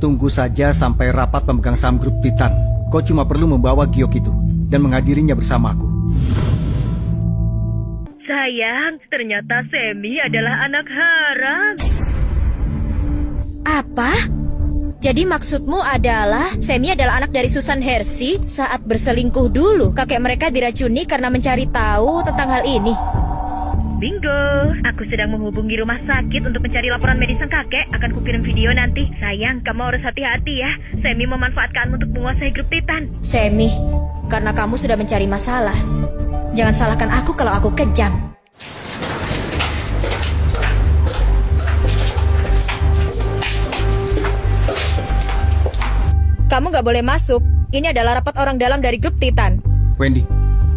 Tunggu saja sampai rapat pemegang saham grup Titan. Kau cuma perlu membawa giok itu dan menghadirinya bersamaku. Sayang, ternyata Sammy adalah anak haram. Apa? Jadi maksudmu adalah Sammy adalah anak dari Susan Hersey saat berselingkuh dulu. Kakek mereka diracuni karena mencari tahu tentang hal ini. Bingo, aku sedang menghubungi rumah sakit untuk mencari laporan medis sang kakek. Akan kukirim video nanti. Sayang, kamu harus hati-hati ya. Sammy memanfaatkanmu untuk menguasai grup Titan. Sammy, karena kamu sudah mencari masalah. Jangan salahkan aku kalau aku kejam. Kamu nggak boleh masuk. Ini adalah rapat orang dalam dari grup Titan. Wendy,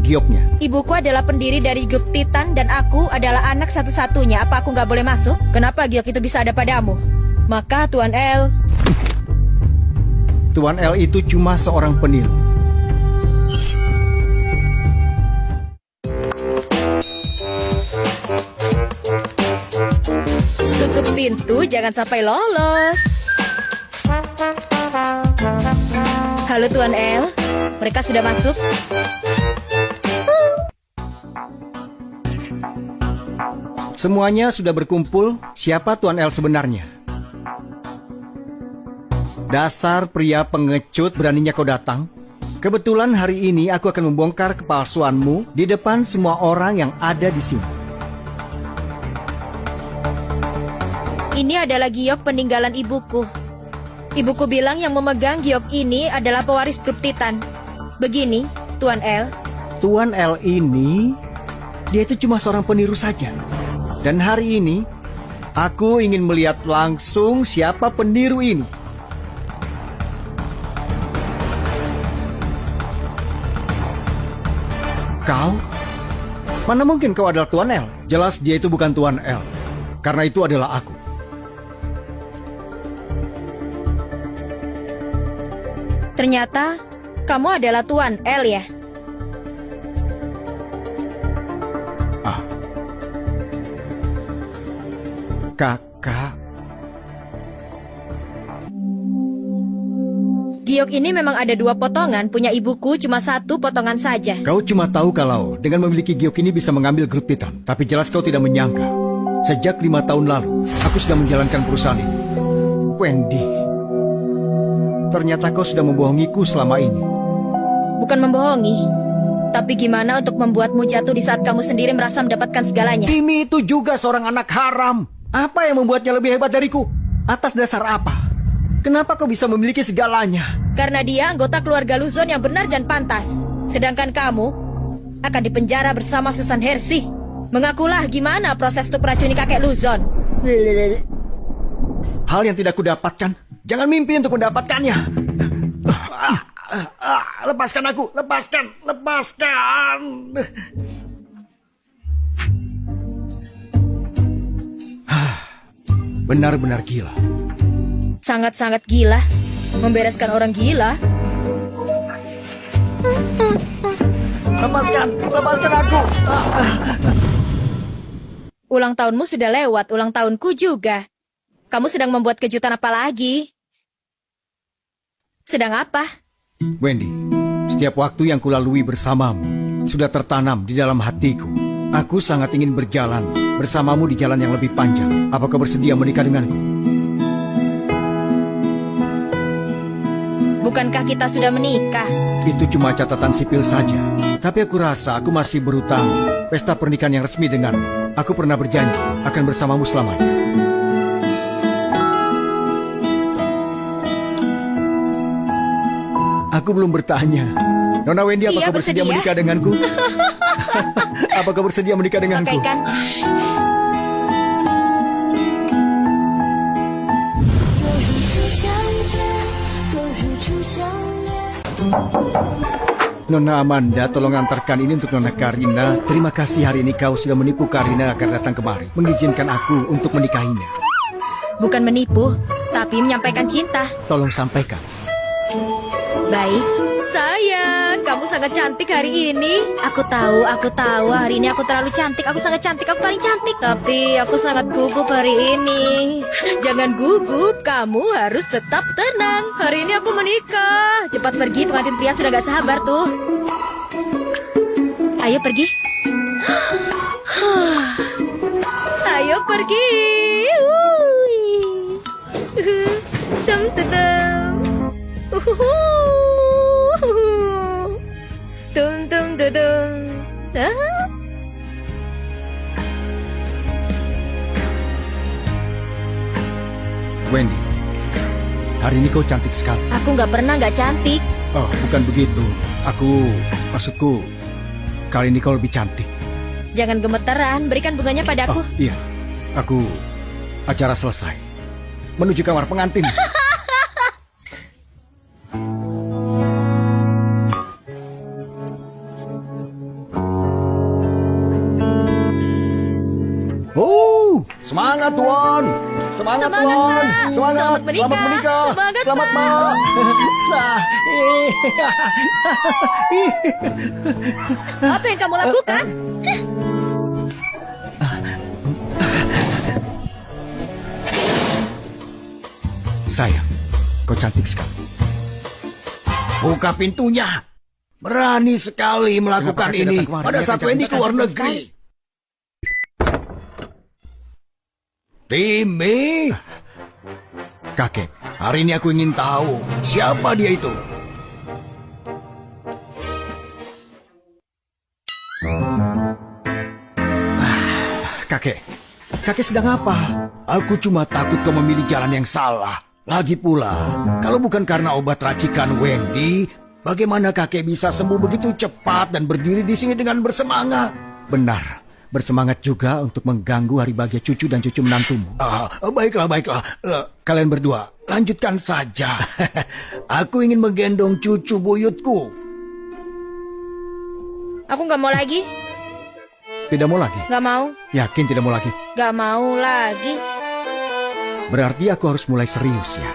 gioknya. Ibuku adalah pendiri dari grup Titan dan aku adalah anak satu-satunya. Apa aku nggak boleh masuk? Kenapa giok itu bisa ada padamu? Maka Tuan L... Tuan L itu cuma seorang peniru. Tutup pintu, jangan sampai lolos. Halo Tuan L, mereka sudah masuk. Semuanya sudah berkumpul. Siapa Tuan L sebenarnya? Dasar pria pengecut, beraninya kau datang. Kebetulan hari ini aku akan membongkar kepalsuanmu di depan semua orang yang ada di sini. Ini adalah giok peninggalan ibuku. Ibuku bilang yang memegang giok ini adalah pewaris grup Titan. Begini, Tuan L. Tuan L ini, dia itu cuma seorang peniru saja. Dan hari ini, aku ingin melihat langsung siapa peniru ini. Kau? Mana mungkin kau adalah Tuan L? Jelas dia itu bukan Tuan L. Karena itu adalah aku. Ternyata, kamu adalah Tuan L ya? Kakak. Giok ini memang ada 2 potongan, punya ibuku cuma 1 potongan saja. Kau cuma tahu kalau dengan memiliki giok ini bisa mengambil grup Titan. Tapi jelas kau tidak menyangka. Sejak 5 tahun lalu, aku sudah menjalankan perusahaan ini. Wendy, ternyata kau sudah membohongiku selama ini. Bukan membohongi, tapi gimana untuk membuatmu jatuh di saat kamu sendiri merasa mendapatkan segalanya? Timmy itu juga seorang anak haram. Apa yang membuatnya lebih hebat dariku? Atas dasar apa? Kenapa kau bisa memiliki segalanya? Karena dia anggota keluarga Luzon yang benar dan pantas. Sedangkan kamu akan dipenjara bersama Susan Hersey. Mengakulah gimana proses untuk meracuni kakek Luzon. Hal yang tidak kudapatkan. Jangan mimpi untuk mendapatkannya. Lepaskan aku, lepaskan. Benar-benar gila. Sangat-sangat gila. Membereskan orang gila. Lepaskan aku. Ulang tahunmu sudah lewat, ulang tahunku juga. Kamu sedang membuat kejutan apa lagi? Sedang apa? Wendy, setiap waktu yang kulalui bersamamu sudah tertanam di dalam hatiku. Aku sangat ingin berjalan bersamamu di jalan yang lebih panjang. Apakah bersedia menikah denganku? Bukankah kita sudah menikah? Itu cuma catatan sipil saja. Tapi aku rasa aku masih berutang pesta pernikahan yang resmi denganmu. Aku pernah berjanji akan bersamamu selamanya. Aku belum bertanya. Nona Wendy, apakah Iya, bersedia bersedia. menikah denganku? Apakah bersedia menikah denganku? Pakaikan. Nona Amanda, tolong antarkan ini untuk Nona Karina. Terima kasih hari ini kau sudah menipu Karina agar datang kemari. Mengizinkan aku untuk menikahinya. Bukan menipu, tapi menyampaikan cinta. Tolong sampaikan. Baik. Sayang, kamu sangat cantik hari ini. Aku tahu hari ini aku terlalu cantik. Aku sangat cantik, aku paling cantik. Tapi aku sangat gugup hari ini. Jangan gugup, kamu harus tetap tenang. Hari ini aku menikah. Cepat pergi, pengantin pria sudah gak sabar tuh. Ayo pergi. Ayo pergi. Tem tem tem. Tung tung tung tung. Wendy, hari ini kau cantik sekali. Aku nggak pernah nggak cantik. Oh, bukan begitu. Maksudku, kali ini kau lebih cantik. Jangan gemeteran, berikan bunganya padaku. Oh, iya. Acara selesai. Menuju kamar pengantin. Oh, semangat Tuan. Semangat Semangat, Tuan. Pak. Semangat. Selamat menikah. Selamat menikah. Semangat, Selamat, Pak. Pak. Apa yang kamu lakukan? Sayang, kau cantik sekali. Buka pintunya. Berani sekali melakukan Kenapa ini datang kemari? pada Dia saat akan Wendy datang keluar terus negeri. Timmy. Kakek, hari ini aku ingin tahu siapa dia itu. Kakek sedang apa? Aku cuma takut kau memilih jalan yang salah. Lagi pula, kalau bukan karena obat racikan Wendy, bagaimana kakek bisa sembuh begitu cepat dan berdiri di sini dengan bersemangat? Benar, bersemangat juga untuk mengganggu hari bahagia cucu dan cucu menantumu. Baiklah. Kalian berdua, lanjutkan saja. Aku ingin menggendong cucu buyutku. Aku nggak mau lagi. Tidak mau lagi? Nggak mau. Yakin tidak mau lagi? Nggak mau lagi. Berarti aku harus mulai serius ya.